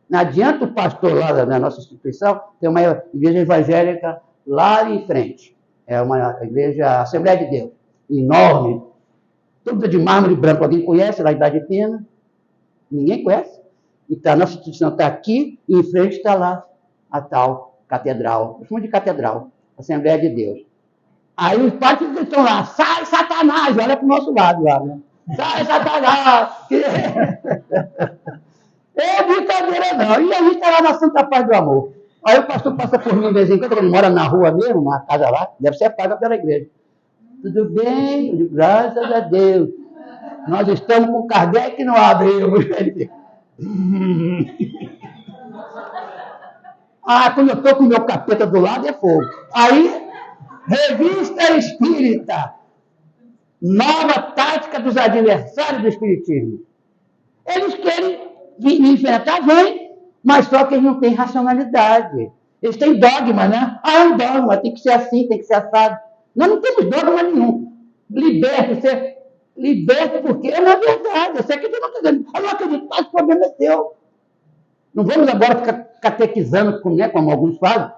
Não adianta o pastor lá na nossa instituição, tem uma igreja evangélica lá em frente. É uma igreja, Assembleia de Deus, enorme, toda de mármore branco. Alguém conhece lá em Idade Pena? Ninguém conhece? Então, a nossa instituição está aqui e em frente está lá a tal catedral. Eu chamo de catedral, Assembleia de Deus. Aí os padres estão lá, sai Satanás, olha para o nosso lado lá, né? Sai Satanás! É brincadeira não. E a gente está lá na Santa Paz do Amor. Aí o pastor passa por mim de vez em quando, ele mora na rua mesmo, uma casa lá, deve ser paga pela igreja. Tudo bem? Eu digo, graças a Deus. Nós estamos com Kardec no abrimos. Quando eu estou com o meu capeta do lado, é fogo. Aí, Revista Espírita, nova tática dos adversários do Espiritismo. Eles querem me enfrentar, vem, mas só que eles não têm racionalidade. Eles têm dogma, né? É um dogma, tem que ser assim, tem que ser assado. Nós não temos dogma nenhum. Liberta porque é uma verdade. Você acredita, eu não acredito, mas o problema é teu. Não vamos agora ficar catequizando, como alguns fazem.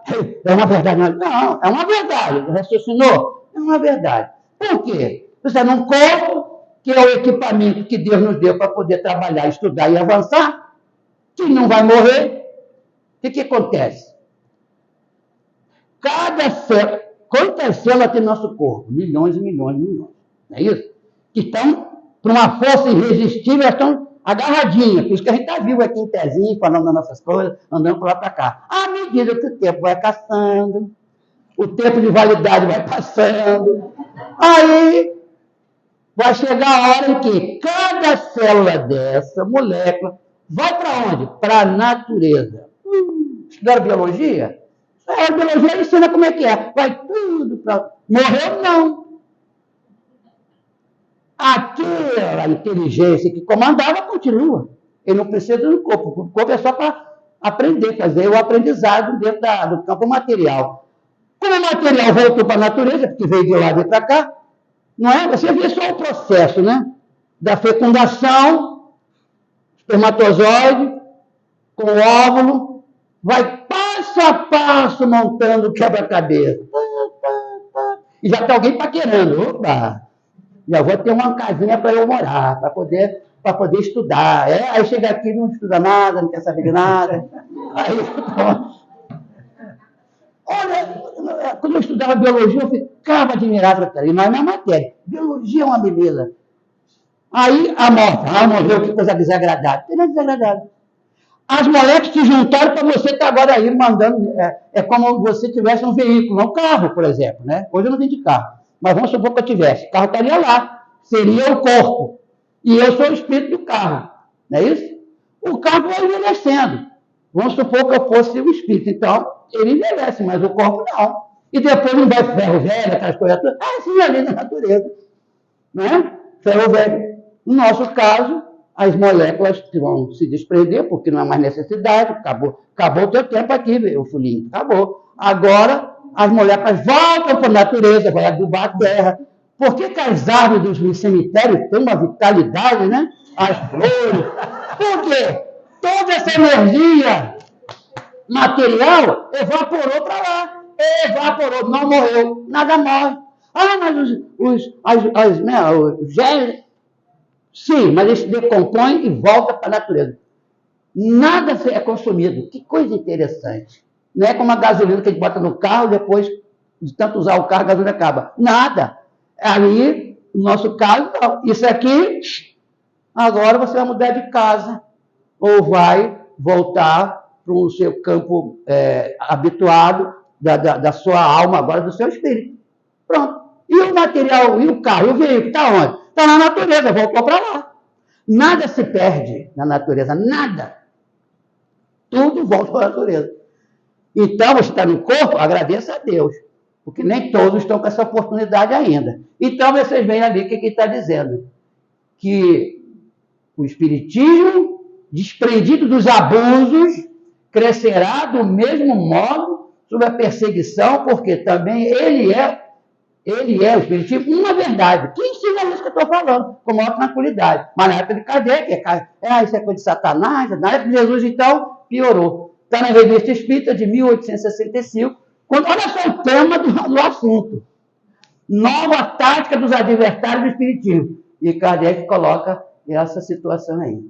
É uma verdade. Não, é uma verdade. Raciocinou? É uma verdade. Por quê? Você está num corpo que é o equipamento que Deus nos deu para poder trabalhar, estudar e avançar, que não vai morrer. O que acontece? Cada célula, quantas células tem no nosso corpo? Milhões e milhões e milhões. Não é isso? Que estão, por uma força irresistível, elas estão agarradinhas. Por isso que a gente está vivo aqui em pezinho, falando das nossas coisas, andando para lá para cá. À medida que o tempo vai passando, o tempo de validade vai passando, aí vai chegar a hora em que cada célula dessa molécula vai para onde? Para a natureza. Estudaram biologia? A biologia ensina como é que é. Vai tudo para... Morreu, não. Aquela inteligência que comandava continua. Ele não precisa do corpo. O corpo é só para aprender, fazer o aprendizado dentro do campo material. Como o material voltou para a natureza, porque veio de lá e para cá, não é? Você vê só o processo, né? Da fecundação, espermatozoide, com o óvulo, vai passo a passo montando o quebra-cabeça. E já está alguém paquerando. Opa! Já vou ter uma casinha para eu morar, para poder estudar. Aí chega aqui, não estuda nada, não quer saber de nada. Aí, olha, quando eu estudava biologia, eu ficava admirado com aquilo, mas na matéria. Biologia é uma beleza. Aí a morte, morreu, que coisa desagradável. Não é desagradável. As moléculas se juntaram para você estar agora aí mandando. É como você tivesse um veículo, um carro, por exemplo. Né? Hoje eu não vim de carro. Mas vamos supor que eu tivesse. O carro estaria lá. Seria o corpo. E eu sou o espírito do carro. Não é isso? O carro vai envelhecendo. Vamos supor que eu fosse o espírito. Então, ele envelhece, mas o corpo não. E depois não vai ferro velho, aquelas coisas todas. Assim ali na natureza. Não é? Ferro velho. No nosso caso, as moléculas vão se desprender, porque não há mais necessidade, acabou o teu tempo aqui, meu filhinho, acabou. Agora, as moléculas voltam para a natureza, vai adubar a terra. Por que as árvores dos cemitérios têm uma vitalidade, né? As flores. Por quê? Toda essa energia material evaporou para lá. Evaporou, não morreu, nada morre. Ah, mas os geles... Sim, mas eles se decompõem e voltam para a natureza. Nada é consumido. Que coisa interessante. Não é como a gasolina que a gente bota no carro, depois de tanto usar o carro, a gasolina acaba. Nada. Ali, no nosso caso, não. Isso aqui, agora você vai mudar de casa. Ou vai voltar para o seu campo habituado da sua alma, agora do seu espírito. Pronto. E o material, e o carro, e o veículo, está onde? Está na natureza, voltou para lá. Nada se perde na natureza, nada. Tudo volta para a natureza. Então, você está no corpo, agradeça a Deus, porque nem todos estão com essa oportunidade ainda. Então, vocês veem ali o que ele está dizendo. Que o espiritismo, desprendido dos abusos, crescerá do mesmo modo sob a perseguição, porque também ele é o espiritismo, uma verdade. Que ensina isso que eu estou falando, com maior tranquilidade. Mas na época de Kardec, isso é coisa de Satanás. Na época de Jesus, então, piorou. Está na Revista Espírita de 1865, olha só o tema do assunto. Nova tática dos adversários do espiritismo. E Kardec coloca essa situação aí.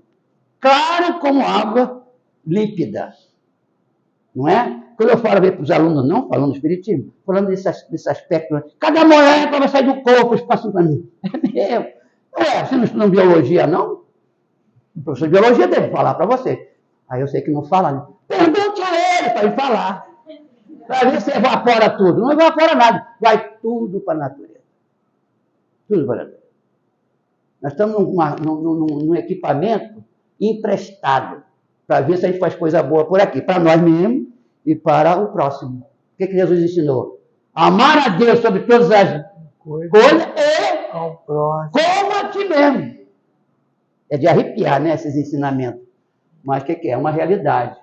Claro como água límpida. Não é? Quando eu falo para os alunos, não falando do espiritismo, falando desse aspecto, cada molécula vai sair do corpo, isso passa para mim. É meu. Você não estuda biologia, não? O professor de biologia deve falar para você. Aí eu sei que não fala, né? Pergunte a ele para ele falar. Para ver se evapora tudo. Não evapora nada. Vai tudo para a natureza. Tudo para a natureza. Nós estamos num equipamento emprestado para ver se a gente faz coisa boa por aqui, para nós mesmos e para o próximo. O que Jesus ensinou? Amar a Deus sobre todas as coisas e como a ti mesmo. É de arrepiar, né, esses ensinamentos. Mas o que é? É uma realidade.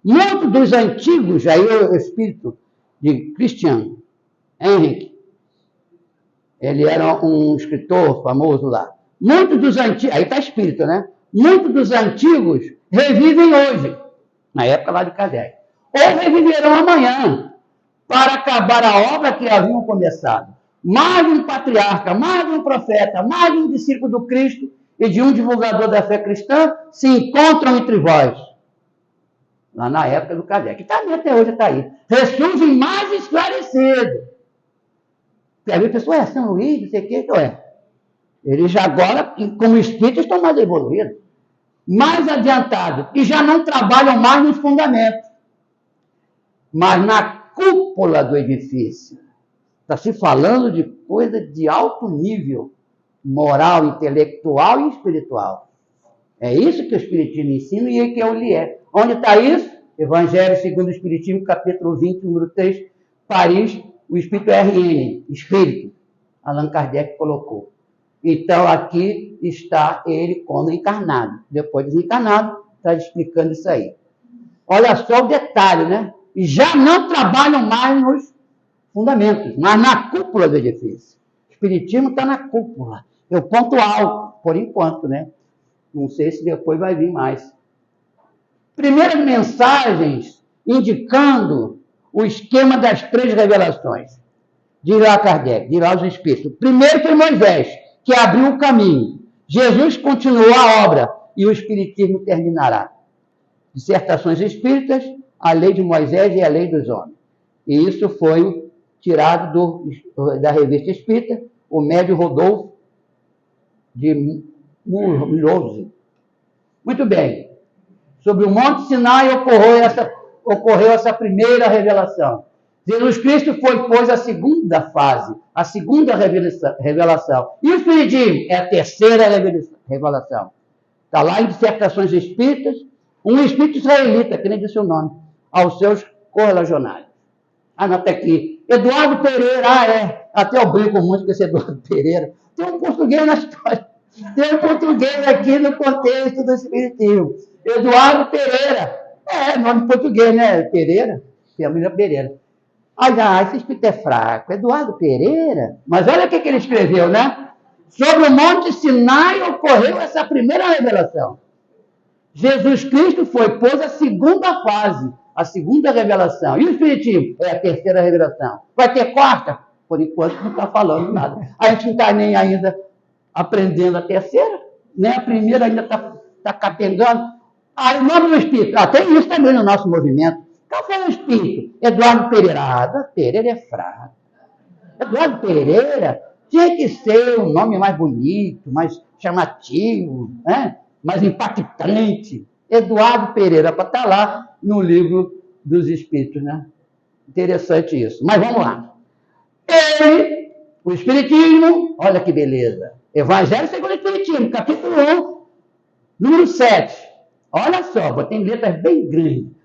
Muitos dos antigos, aí o espírito de Christian Henrique, ele era um escritor famoso lá. Muitos dos antigos, aí está espírito, né? Muitos dos antigos revivem hoje, na época lá de Kardec, ou reviverão amanhã, para acabar a obra que haviam começado. Mais de um patriarca, mais de um profeta, mais de um discípulo do Cristo e de um divulgador da fé cristã se encontram entre vós. Lá na época do Kardec. Também até hoje está aí. Ressurgem mais esclarecidos. Quer ver, pessoal, São Luís, não sei o quê, então eles já agora, como espíritos, estão mais evoluídos, mais adiantados, e já não trabalham mais nos fundamentos, mas na cúpula do edifício. Está se falando de coisa de alto nível, moral, intelectual e espiritual. É isso que o Espiritismo ensina e que ele é. Onde está isso? Evangelho segundo o Espiritismo, capítulo 20, número 3, Paris, o Espírito RN, Espírito. Allan Kardec colocou. Então, aqui está ele quando encarnado. Depois desencarnado, está explicando isso aí. Olha só o detalhe, né? Já não trabalham mais nos fundamentos, mas na cúpula do edifício. O Espiritismo está na cúpula. É o ponto alto, por enquanto, né? Não sei se depois vai vir mais. Primeiras mensagens indicando o esquema das 3 revelações. Diz lá Kardec, diz lá os Espíritos. Primeiro foi Moisés, que abriu o caminho. Jesus continuou a obra e o Espiritismo terminará. Dissertações Espíritas, a lei de Moisés e a lei dos homens. E isso foi tirado da Revista Espírita, o médio Rodolfo de Mulhouse. Muito bem. Sobre o Monte Sinai ocorreu essa primeira revelação. Jesus Cristo foi, pois, a segunda fase, a segunda revelação. E o Espiritismo é a terceira revelação. Está lá em Dissertações Espíritas, um espírito israelita, que nem disse o nome, aos seus correlacionários. Anota aqui. Eduardo Pereira, até eu brinco muito com esse Eduardo Pereira. Tem um português na história. Tem um português aqui no contexto do Espiritismo. Eduardo Pereira. Nome português, né? Pereira. Família Pereira. Olha, esse espírito é fraco. Eduardo Pereira. Mas olha o que ele escreveu, né? Sobre o Monte Sinai ocorreu essa primeira revelação. Jesus Cristo pôs a segunda fase, a segunda revelação. E o Espiritismo? É a terceira revelação. Vai ter quarta? Por enquanto não está falando nada. A gente não está nem ainda aprendendo a terceira, nem a primeira ainda está capengando. Aí o nome do Espírito, tem isso também no nosso movimento. Qual foi o Espírito? Eduardo Pereira. Eduardo Pereira é fraco. Eduardo Pereira tinha que ser um nome mais bonito, mais chamativo, né? Mais impactante. Eduardo Pereira, para estar lá no livro dos Espíritos, né? Interessante isso. Mas vamos lá. O Espiritismo, olha que beleza. Evangelho segundo o Espiritismo, capítulo 1, número 7. Olha só, botei letras bem grandes.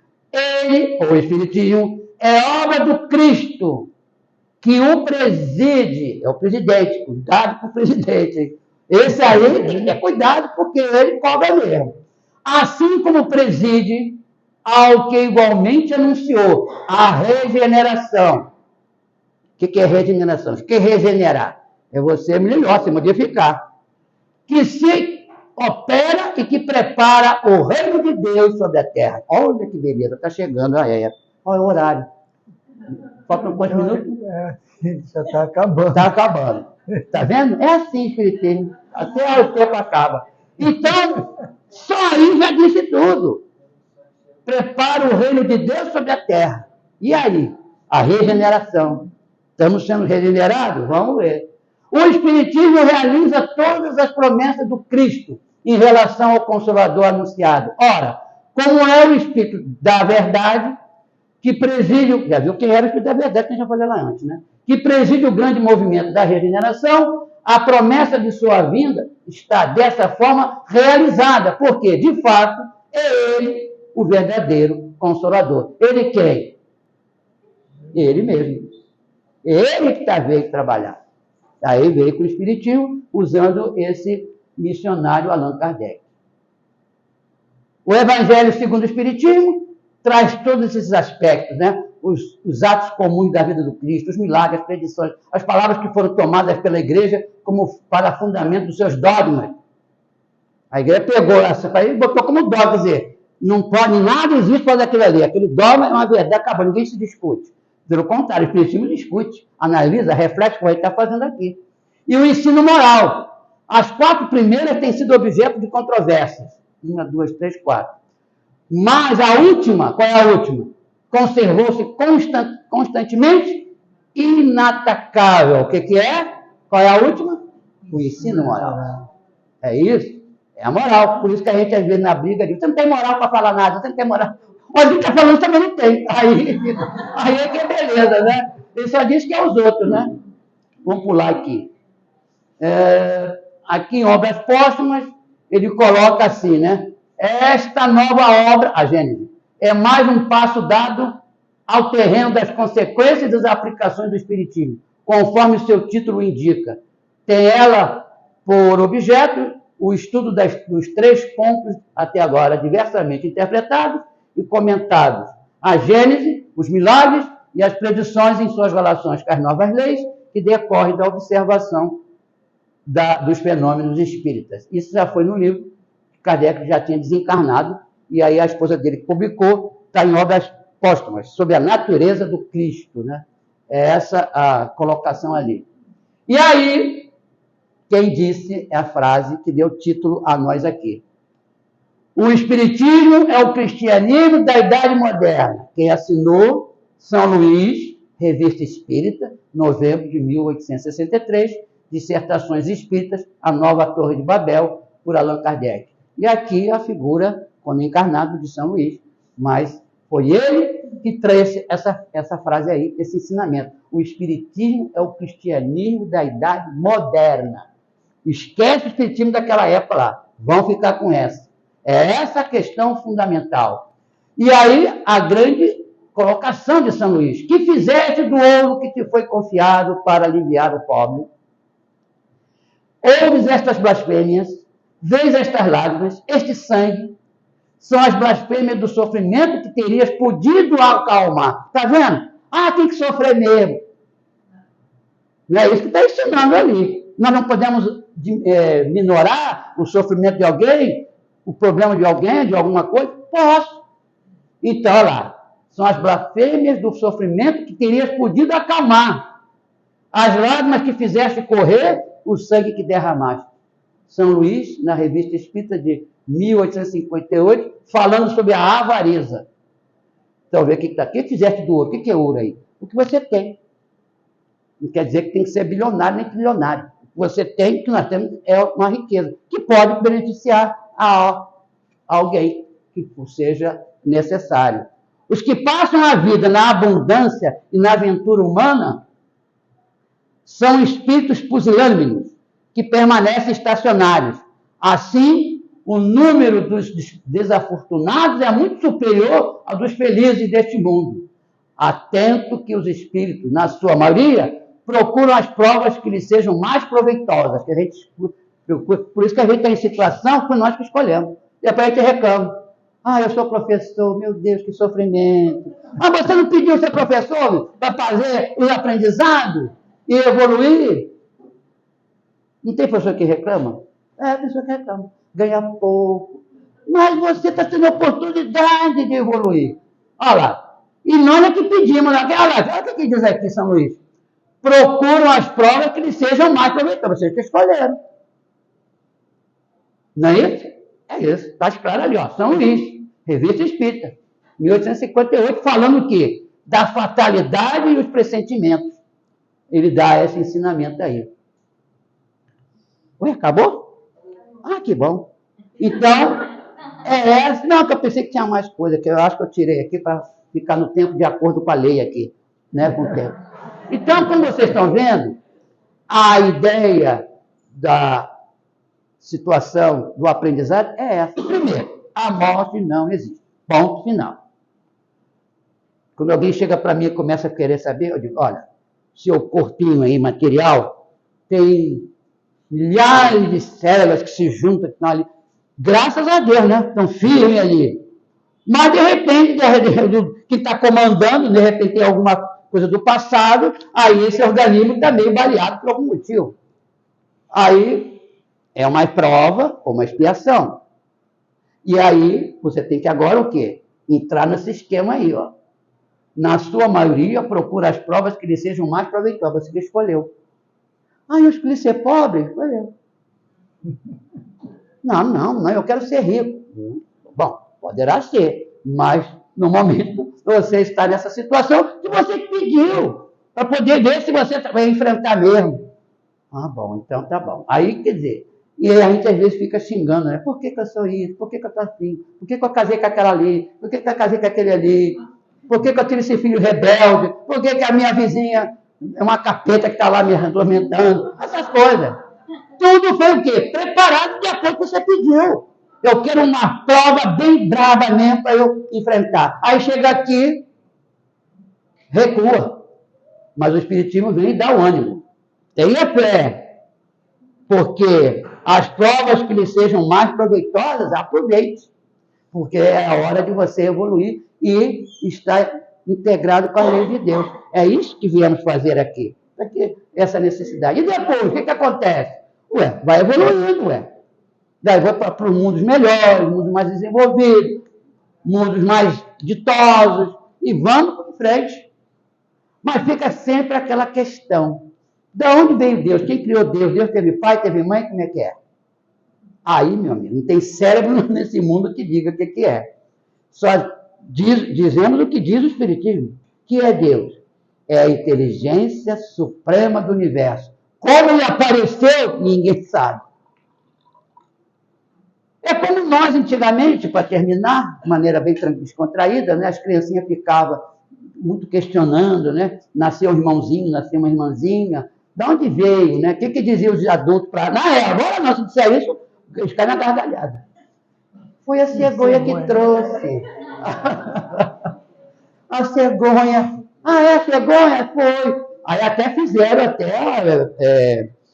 O Espiritismo, é obra do Cristo, que o preside, é o presidente, cuidado com o presidente. Esse aí tem que ter cuidado, porque ele cobra mesmo. Assim como preside ao que igualmente anunciou, a regeneração. O que é regeneração? O que é regenerar? É você melhor, se modificar. Que se opera e que prepara o reino de Deus sobre a terra. Olha que beleza, está chegando a época. Olha o horário. Faltam quantos minutos? Já está acabando. Está acabando. Está vendo? É assim, Espiritismo. Até o tempo acaba. Então, só aí já disse tudo. Prepara o reino de Deus sobre a terra. E aí? A regeneração. Estamos sendo regenerados? Vamos ver. O Espiritismo realiza todas as promessas do Cristo em relação ao Consolador anunciado. Ora, como é o Espírito da verdade, que preside, já viu quem era o Espírito da verdade, que a gente já falou lá antes, né? Que preside o grande movimento da regeneração, a promessa de sua vinda está dessa forma realizada, porque, de fato, é ele o verdadeiro Consolador. Ele quem? Ele mesmo. Ele que veio trabalhar. Aí veio com o Espiritismo, usando esse missionário Allan Kardec. O Evangelho segundo o Espiritismo traz todos esses aspectos, né? Os atos comuns da vida do Cristo, os milagres, as predições, as palavras que foram tomadas pela igreja como para fundamento dos seus dogmas. A igreja pegou essa e botou como dogma, quer dizer, não pode, nada existe para aquilo ali. Aquele dogma é uma verdade, acabou, ninguém se discute. Pelo contrário, o Espiritismo discute, analisa, reflete o que ele está fazendo aqui. E o ensino moral. As 4 primeiras têm sido objeto de controvérsias. 1, 2, 3, 4. Mas a última, qual é a última? Conservou-se constantemente inatacável. O que é? Qual é a última? O ensino moral. É isso? É a moral. Por isso que a gente, às vezes, na briga, diz, você não tem moral para falar nada, você não tem moral. Mas a gente está falando também não tem. Aí é que é beleza, né? Ele só diz que é os outros, né? Vamos pular aqui. Aqui em Obras Póstumas, ele coloca assim, né? Esta nova obra, a Gênesis, é mais um passo dado ao terreno das consequências e das aplicações do Espiritismo, conforme o seu título indica. Tem ela por objeto o estudo dos 3 pontos até agora diversamente interpretados e comentados: a Gênese, os milagres e as predições em suas relações com as novas leis que decorrem da observação dos fenômenos espíritas. Isso já foi no livro que Kardec já tinha desencarnado, e aí a esposa dele publicou, está em Obras Póstumas, sobre a natureza do Cristo, né? É essa a colocação ali. E aí, quem disse é a frase que deu título a nós aqui. O Espiritismo é o cristianismo da Idade Moderna. Quem assinou, São Luís, Revista Espírita, novembro de 1863, Dissertações Espíritas, A Nova Torre de Babel, por Allan Kardec. E aqui a figura, quando encarnado, de São Luís, mas foi ele que trouxe essa frase aí, esse ensinamento. O Espiritismo é o cristianismo da Idade Moderna. Esquece o Espiritismo daquela época lá. Vão ficar com essa. É essa a questão fundamental. E aí, a grande colocação de São Luís, que fizeste do ouro que te foi confiado para aliviar o pobre. Ouves estas blasfêmias, vês estas lágrimas, este sangue, são as blasfêmias do sofrimento que terias podido acalmar. Está vendo? Ah, tem que sofrer mesmo. Não é isso que está ensinando ali. Nós não podemos minorar o sofrimento de alguém, o problema de alguém, de alguma coisa? Posso. Então, olha lá, são as blasfêmias do sofrimento que terias podido acalmar. As lágrimas que fizeste correr, o sangue que derramaste. São Luís, na Revista Espírita de 1858, falando sobre a avareza. Então, vê o que está aqui. O que fizeste do ouro? O que é ouro aí? O que você tem. Não quer dizer que tem que ser bilionário nem trilionário. O que você tem, o que nós temos, é uma riqueza que pode beneficiar a alguém que seja necessário. Os que passam a vida na abundância e na aventura humana são espíritos pusilânimes que permanecem estacionários. Assim, o número dos desafortunados é muito superior ao dos felizes deste mundo. Atento que os espíritos, na sua maioria, procuram as provas que lhes sejam mais proveitosas. Que a gente, por isso que a gente está em situação, foi nós que escolhemos. Depois a gente reclama. Ah, eu sou professor, meu Deus, que sofrimento. Ah, você não pediu ser professor para fazer o aprendizado e evoluir? Não tem pessoa que reclama? É, a pessoa que reclama. Ganha pouco. Mas você está tendo oportunidade de evoluir. Olha lá. E nós é que pedimos. Olha o que diz aqui, São Luís. Procuram as provas que lhes sejam mais proveitosas. Vocês que escolheram. Não é isso? É isso. Está claro ali, ó. São Luís, Revista Espírita, 1858, falando o quê? Da fatalidade e os pressentimentos. Ele dá esse ensinamento aí. Ué, acabou? Ah, que bom. Então, é essa. Não, que eu pensei que tinha mais coisa, que eu acho que eu tirei aqui para ficar no tempo de acordo com a lei aqui, né, com o tempo. Então, como vocês estão vendo, a ideia da situação do aprendizado é essa. Primeiro, a morte não existe. Ponto final. Quando alguém chega para mim e começa a querer saber, eu digo, olha, seu corpinho aí, material, tem milhares de células que se juntam, que estão ali. Graças a Deus, né? Estão firmes ali. Mas, de repente, quem está comandando, de repente tem alguma coisa do passado, aí esse organismo está meio baleado por algum motivo. Aí é uma prova ou uma expiação. E aí você tem que agora o quê? Entrar nesse esquema aí, ó. Na sua maioria, procura as provas que lhe sejam mais proveitosas. Você que escolheu. Ah, eu escolhi ser pobre? Escolheu. Não, eu quero ser rico. Bom, poderá ser, mas no momento você está nessa situação que você pediu, para poder ver se você vai enfrentar mesmo. Ah, bom, então tá bom. Aí, quer dizer, e a gente às vezes fica xingando, né? Por que eu sou isso? Por que eu estou assim? Por que eu casei com aquela ali? Por que eu casei com aquele ali? Por que eu tive esse filho rebelde? Por que a minha vizinha é uma capeta que está lá me atormentando? Essas coisas. Tudo foi o quê? Preparado de acordo com o que você pediu. Eu quero uma prova bem brava mesmo para eu enfrentar. Aí chega aqui, recua. Mas o Espiritismo vem e dá o ânimo. Tenha fé. Porque as provas que lhe sejam mais proveitosas, aproveite. Porque é a hora de você evoluir e estar integrado com a lei de Deus. É isso que viemos fazer aqui. Essa necessidade. E depois, o que acontece? Ué, vai evoluindo, ué. Daí vai para mundos melhores, mundos mais desenvolvidos, mundos mais ditosos, e vamos em frente. Mas fica sempre aquela questão. De onde veio Deus? Quem criou Deus? Deus teve pai, teve mãe? Como é que é? Aí, meu amigo, não tem cérebro nesse mundo que diga o que é. Só dizemos o que diz o Espiritismo. Que é Deus? É a inteligência suprema do universo. Como ele apareceu, ninguém sabe. É como nós, antigamente, para terminar, de maneira bem descontraída, né? As criancinhas ficavam muito questionando, né? Nasceu um irmãozinho, nasceu uma irmãzinha. De onde veio, né? O que diziam os adultos para... agora não, se disser isso, eles caem na gargalhada. Foi a cegonha que trouxe. a cegonha. Ah, é, a cegonha? Foi. Aí até fizeram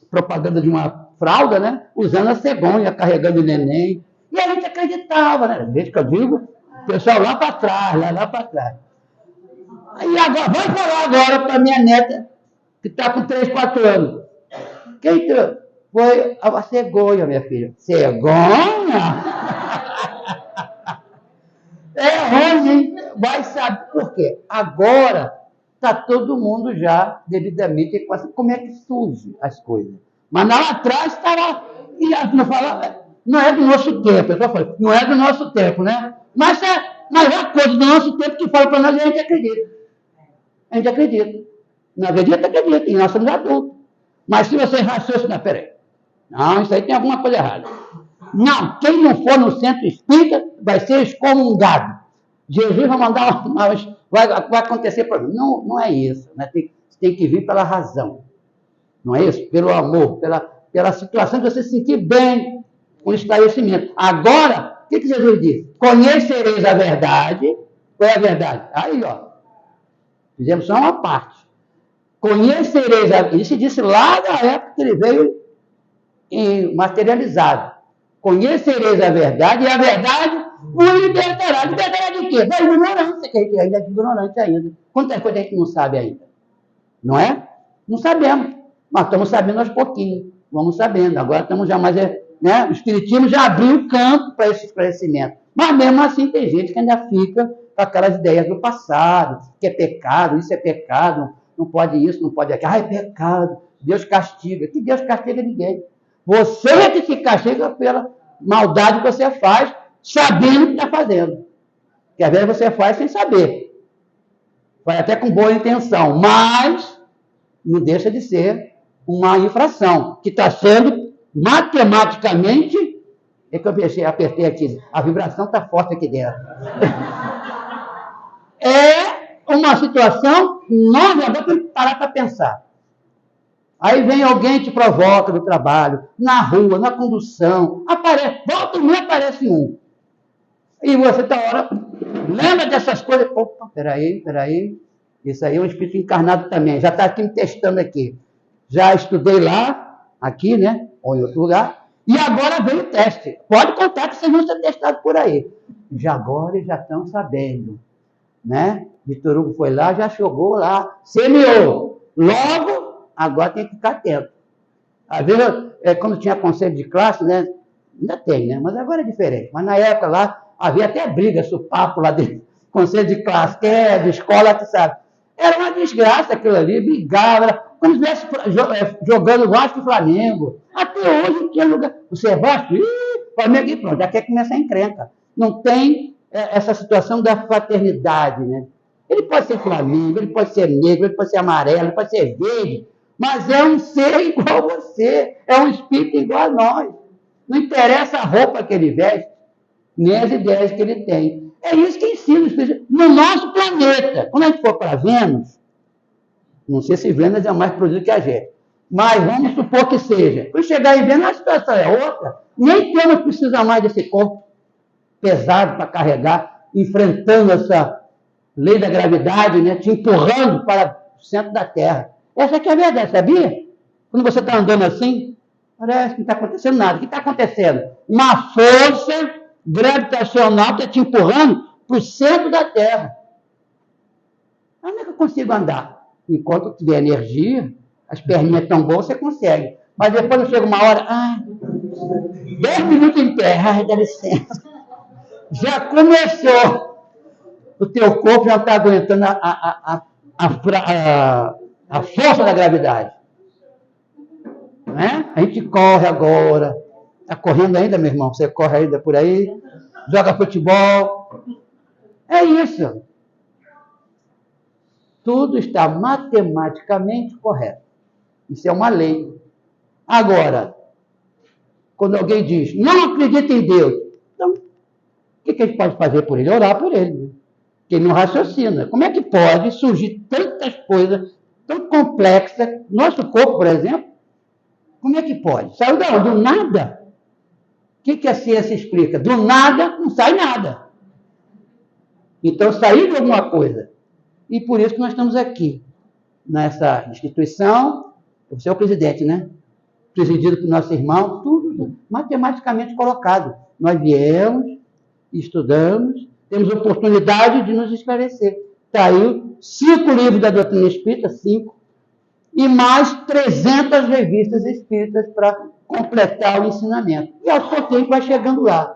propaganda de uma fralda, né? Usando a cegonha, carregando o neném. E a gente acreditava, né? Desde que eu digo, o pessoal lá para trás, lá para trás. E agora, vai falar agora para minha neta, que está com 3, 4 anos. Quem foi a cegonha, minha filha? Cegonha? É ruim, hein? Vai saber por quê? Agora está todo mundo já devidamente equacionado. Como é que surge as coisas? Mas lá atrás estava. Não é do nosso tempo. Eu falo, não é do nosso tempo, né? Mas é coisa do nosso tempo que fala para nós e a gente acredita. A gente acredita. Não acredita? Acredita. E nós somos adultos. Mas se você raciocinar, peraí. Não, isso aí tem alguma coisa errada. Não, quem não for no centro espírita vai ser excomungado. Jesus vai mandar vai acontecer para mim. Não, não é isso. Né? Tem que vir pela razão. Não é isso? Pelo amor, pela situação de você se sentir bem com o esclarecimento. Agora, o que Jesus disse? Conhecereis a verdade. Qual é a verdade? Aí, ó. Fizemos só uma parte. Conhecereis a verdade. Isso disse lá na época que ele veio materializado. Conhecereis a verdade e a verdade o libertará. Libertará de quê? Da ignorância, que a gente ainda é ignorante ainda. Quantas coisas a gente não sabe ainda? Não é? Não sabemos. Mas estamos sabendo aos pouquinhos. Vamos sabendo. Agora estamos já mais... Né? O Espiritismo já abriu o campo para esse esclarecimento. Mas mesmo assim tem gente que ainda fica com aquelas ideias do passado, que é pecado, isso é pecado, não pode isso, não pode aquilo. Ah, é pecado. Deus castiga. Que Deus castiga ninguém. Você é que se castiga pela maldade que você faz, sabendo o que está fazendo. Que às vezes você faz sem saber. Faz até com boa intenção, mas não deixa de ser uma infração, que está sendo matematicamente... É que eu apertei aqui, a vibração está forte aqui dentro. É uma situação nova, agora tem que parar para pensar. Aí vem alguém te provoca no trabalho, na rua, na condução, aparece, volta e meia aparece um. E você tá hora, lembra dessas coisas? Opa, peraí, isso aí é um espírito encarnado também, já está aqui me testando aqui. Já estudei lá, aqui, né, ou em outro lugar, e agora vem o teste. Pode contar que vocês vão ser testados por aí. Já agora eles já estão sabendo, né? Vitor Hugo foi lá, já jogou lá, semeou. Logo, agora tem que ficar atento. Às vezes, quando tinha conselho de classe, né? Ainda tem, né? Mas agora é diferente. Mas na época lá, havia até briga, papo lá dentro. Conselho de classe, que é de escola, tu sabe. Era uma desgraça aquilo ali, brigava. Como se estivesse jogando Vasco e Flamengo. Até hoje não tinha lugar. Você é Vasco? Flamengo e pronto, já quer começar a encrenca. Não tem essa situação da fraternidade, né? Ele pode ser Flamengo, ele pode ser negro, ele pode ser amarelo, ele pode ser verde, mas é um ser igual a você, é um espírito igual a nós. Não interessa a roupa que ele veste, nem as ideias que ele tem. É isso que ensina o espírito. No nosso planeta, quando a gente for para Vênus, não sei se Vênus é mais produzido que a gente, mas vamos supor que seja. Quando chegar em Vênus, a situação é outra. Nem temos precisa mais desse corpo pesado para carregar, enfrentando essa lei da gravidade, né, te empurrando para o centro da Terra. Essa aqui é a verdade, sabia? Quando você está andando assim, parece que não está acontecendo nada. O que está acontecendo? Uma força gravitacional está te empurrando para o centro da Terra. Como é que eu consigo andar? Enquanto tiver energia, as perninhas estão boas, você consegue. Mas depois chega uma hora, 10 minutos em pé, dá licença. Já começou. O teu corpo já está aguentando a força da gravidade. Não é? A gente corre agora. Está correndo ainda, meu irmão? Você corre ainda por aí? Joga futebol? É isso. Tudo está matematicamente correto. Isso é uma lei. Agora, quando alguém diz, não acredita em Deus, então, o que a gente pode fazer por ele? Orar por ele. Porque ele não raciocina. Como é que pode surgir tantas coisas tão complexas? Nosso corpo, por exemplo, como é que pode? Saiu da onde? Do nada. O que a ciência explica? Do nada não sai nada. Então saiu de alguma coisa. E por isso que nós estamos aqui, nessa instituição. Você é o presidente, né? Presidido por nosso irmão, tudo matematicamente colocado. Nós viemos, estudamos, temos oportunidade de nos esclarecer. Está aí 5 livros da doutrina espírita, 5, e mais 300 revistas espíritas para completar o ensinamento. E aos pouquinhos vai chegando lá.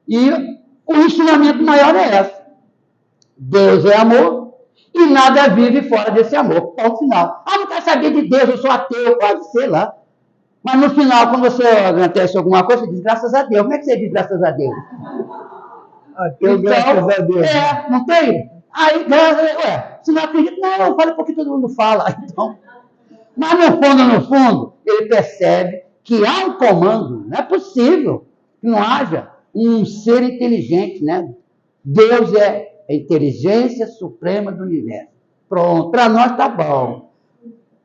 E o ensinamento maior é esse. Deus é amor e nada vive fora desse amor. Ponto final. Ah, não quero saber de Deus, eu sou ateu. Pode ser lá. Mas no final, quando você acontece alguma coisa, você diz graças a Deus. Como é que você diz graças a Deus? Ateu, graças a Deus. Não tem? Aí, se não acredita, não, eu falo porque todo mundo fala. Então, mas no fundo, ele percebe que há um comando. Não é possível que não haja um ser inteligente, né? Deus é a inteligência suprema do universo. Pronto, para nós está bom.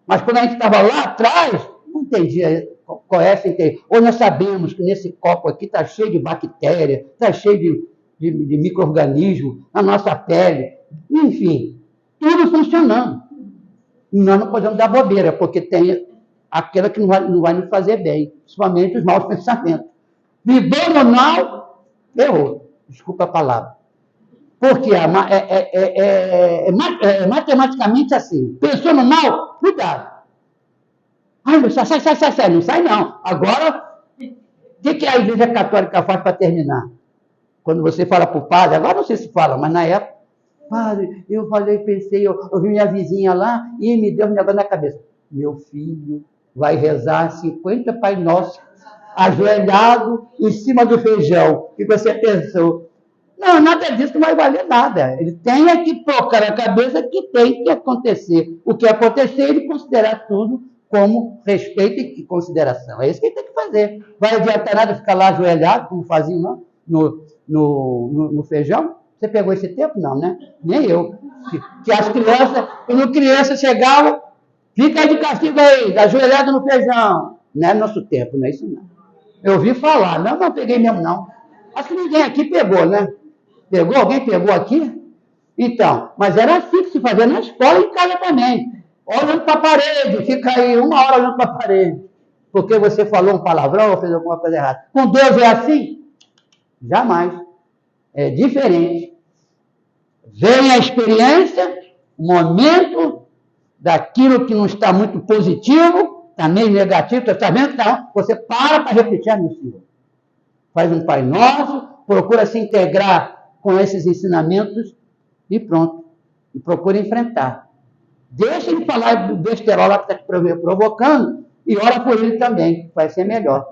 Mas quando a gente estava lá atrás, não entendia qual é essa inteligência. Ou nós sabemos que nesse copo aqui está cheio de bactéria, está cheio de micro-organismos, na nossa pele. Enfim, tudo funcionando. E nós não podemos dar bobeira, porque tem aquela que não vai nos fazer bem, principalmente os maus pensamentos. Vibrou no mal, errou. Desculpa a palavra. Porque matematicamente assim. Pensou no mal? Cuidado. Ai, sai. Não sai, não. Agora, o que a Igreja Católica faz para terminar? Quando você fala para o padre, agora não sei se fala, mas na época, padre, eu falei, pensei, eu vi minha vizinha lá e me deu um negócio na cabeça. Meu filho vai rezar 50 Pai Nosso ajoelhado em cima do feijão. E você pensou, não, nada disso não vai valer nada. Ele tem que colocar na cabeça que tem que acontecer. O que acontecer, ele considerar tudo como respeito e consideração. É isso que ele tem que fazer. Vai adiantar nada ficar lá ajoelhado, como faziam no feijão? Você pegou esse tempo? Não, né? Nem eu. Que as crianças, quando criança chegava, fica aí de castigo aí, ajoelhado no feijão. Não é nosso tempo, não é isso não. Eu ouvi falar, não peguei mesmo não. Acho que ninguém aqui pegou, né? Pegou? Alguém pegou aqui? Então, mas era assim que se fazia na escola e em casa também. Olhando para a parede, fica aí 1 hora olhando para a parede. Porque você falou um palavrão ou fez alguma coisa errada. Com Deus é assim? Jamais. É diferente. Vem a experiência, o momento daquilo que não está muito positivo, está meio negativo, está vendo que tá, você para refletir no Senhor. Faz um Pai Nosso, procura se integrar com esses ensinamentos e pronto. E procura enfrentar. Deixa ele falar do besterol lá que está te provocando e ora por ele também, vai ser melhor.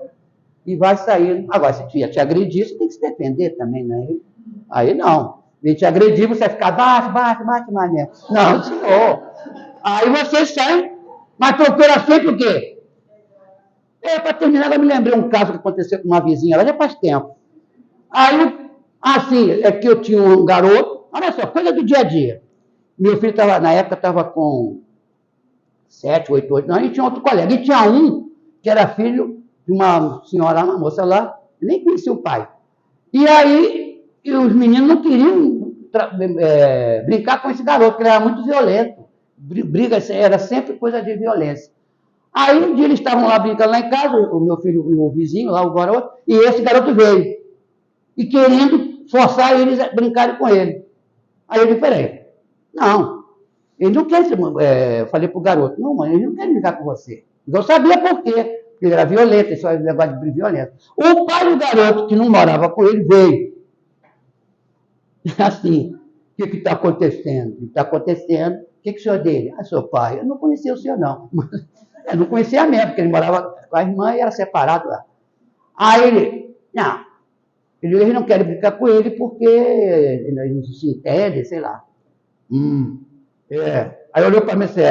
E vai sair. Agora, se te agredir, você tem que se defender também, né? Aí não. Se te agredir, você vai ficar bate mais mesmo. Não, senhor. Aí você sai, mas procura sempre o quê? Para terminar, eu me lembrei um caso que aconteceu com uma vizinha, ela já faz tempo. Aí, assim, é que eu tinha um garoto, olha só, coisa do dia a dia. Meu filho estava, na época, estava com 7, 8, 8, não, e tinha outro colega. E tinha um que era filho de uma senhora, uma moça lá, nem conhecia o pai. E aí, os meninos não queriam brincar com esse garoto, porque ele era muito violento. Briga era sempre coisa de violência. Aí, um dia eles estavam lá brincando lá em casa, o meu filho e o vizinho, lá o garoto, e esse garoto veio. E querendo forçar eles a brincarem com ele. Aí eu disse, peraí, não, ele não quer, eu falei pro garoto, não, mãe, ele não quer brincar com você. Eu sabia por quê, porque ele era violento, esse negócio de violento. O pai do garoto, que não morava com ele, veio. Assim, o que está acontecendo? O que está acontecendo? O que é o senhor dele? Ah, seu pai, eu não conhecia o senhor, não. Eu não conhecia mesmo, porque ele morava com a irmã e era separado lá. Aí ele, não, eles não querem brincar com ele porque ele não se entende, sei lá. Aí olhou para mim e disse,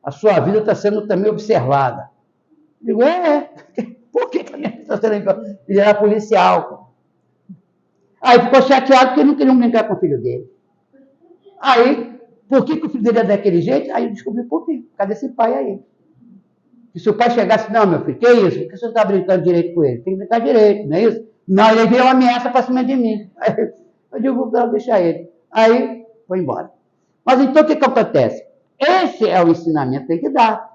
a sua vida está sendo também observada. Eu digo, por que a minha vida está sendo observada? Ele era policial. Aí ficou chateado porque não queriam brincar com o filho dele. Aí, por que o filho dele é daquele jeito? Aí eu descobri por quê. Cadê esse pai aí? E se o pai chegasse, não, meu filho, que isso? Por que você não está brincando direito com ele? Tem que brincar direito, não é isso? Não, ele veio uma ameaça para cima de mim. Aí, eu digo, não, deixa ele. Aí, foi embora. Mas então o que acontece? Esse é o ensinamento que tem que dar.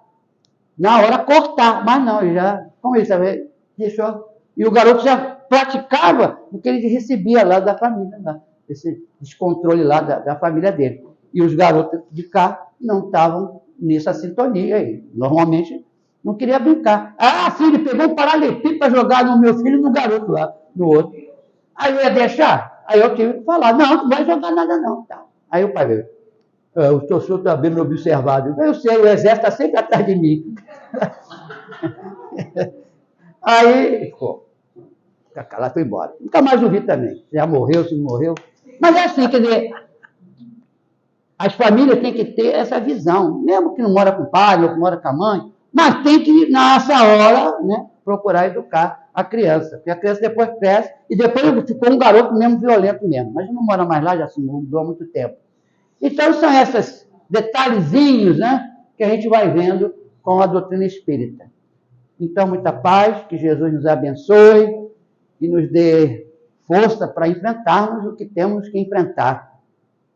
Na hora cortar, mas não, já, como ele sabe, deixou. E o garoto já praticava o que ele recebia lá da família, lá, esse descontrole lá da família dele. E os garotos de cá não estavam nessa sintonia aí. Normalmente não queria brincar. Ah, sim, ele pegou um paralelepípedo para jogar no meu filho e no garoto lá, no outro. Aí eu ia deixar? Aí eu tive que falar, não, não vai jogar nada não. Tá. Aí o pai veio, o senhor está bem observado. Eu sei, o exército está sempre atrás de mim. Aí, ficou. Lá foi embora. Nunca mais o vi também. Já morreu, se não morreu. Mas é assim, quer dizer, as famílias têm que ter essa visão. Mesmo que não mora com o pai, ou que mora com a mãe, mas tem que, nessa hora, né, procurar educar a criança. Porque a criança depois cresce, e depois ficou um garoto mesmo violento mesmo. Mas não mora mais lá, já se mudou há muito tempo. Então, são esses detalhezinhos, né, que a gente vai vendo com a doutrina espírita. Então, muita paz, que Jesus nos abençoe e nos dê força para enfrentarmos o que temos que enfrentar.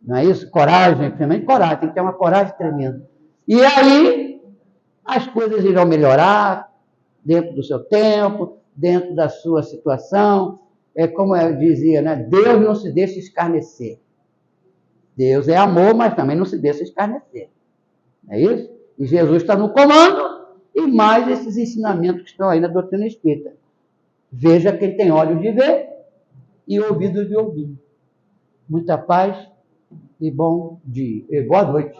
Não é isso? Coragem, principalmente coragem, tem que ter uma coragem tremenda. E aí, as coisas irão melhorar dentro do seu tempo, dentro da sua situação. É como eu dizia, né? Deus não se deixa escarnecer. Deus é amor, mas também não se deixa escarnecer. Não é isso? E Jesus está no comando, e mais esses ensinamentos que estão aí na doutrina espírita. Veja quem tem olhos de ver e ouvidos de ouvir. Muita paz e bom dia. E boa noite.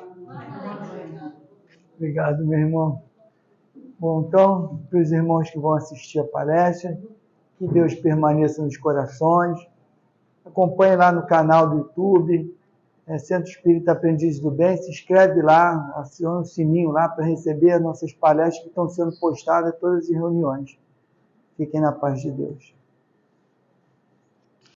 Obrigado, meu irmão. Bom, então, para os irmãos que vão assistir a palestra, que Deus permaneça nos corações. Acompanhe lá no canal do YouTube, Centro Espírita Aprendiz do Bem, se inscreve lá, aciona o sininho lá para receber as nossas palestras que estão sendo postadas, todas as reuniões. Fiquem na paz de Deus.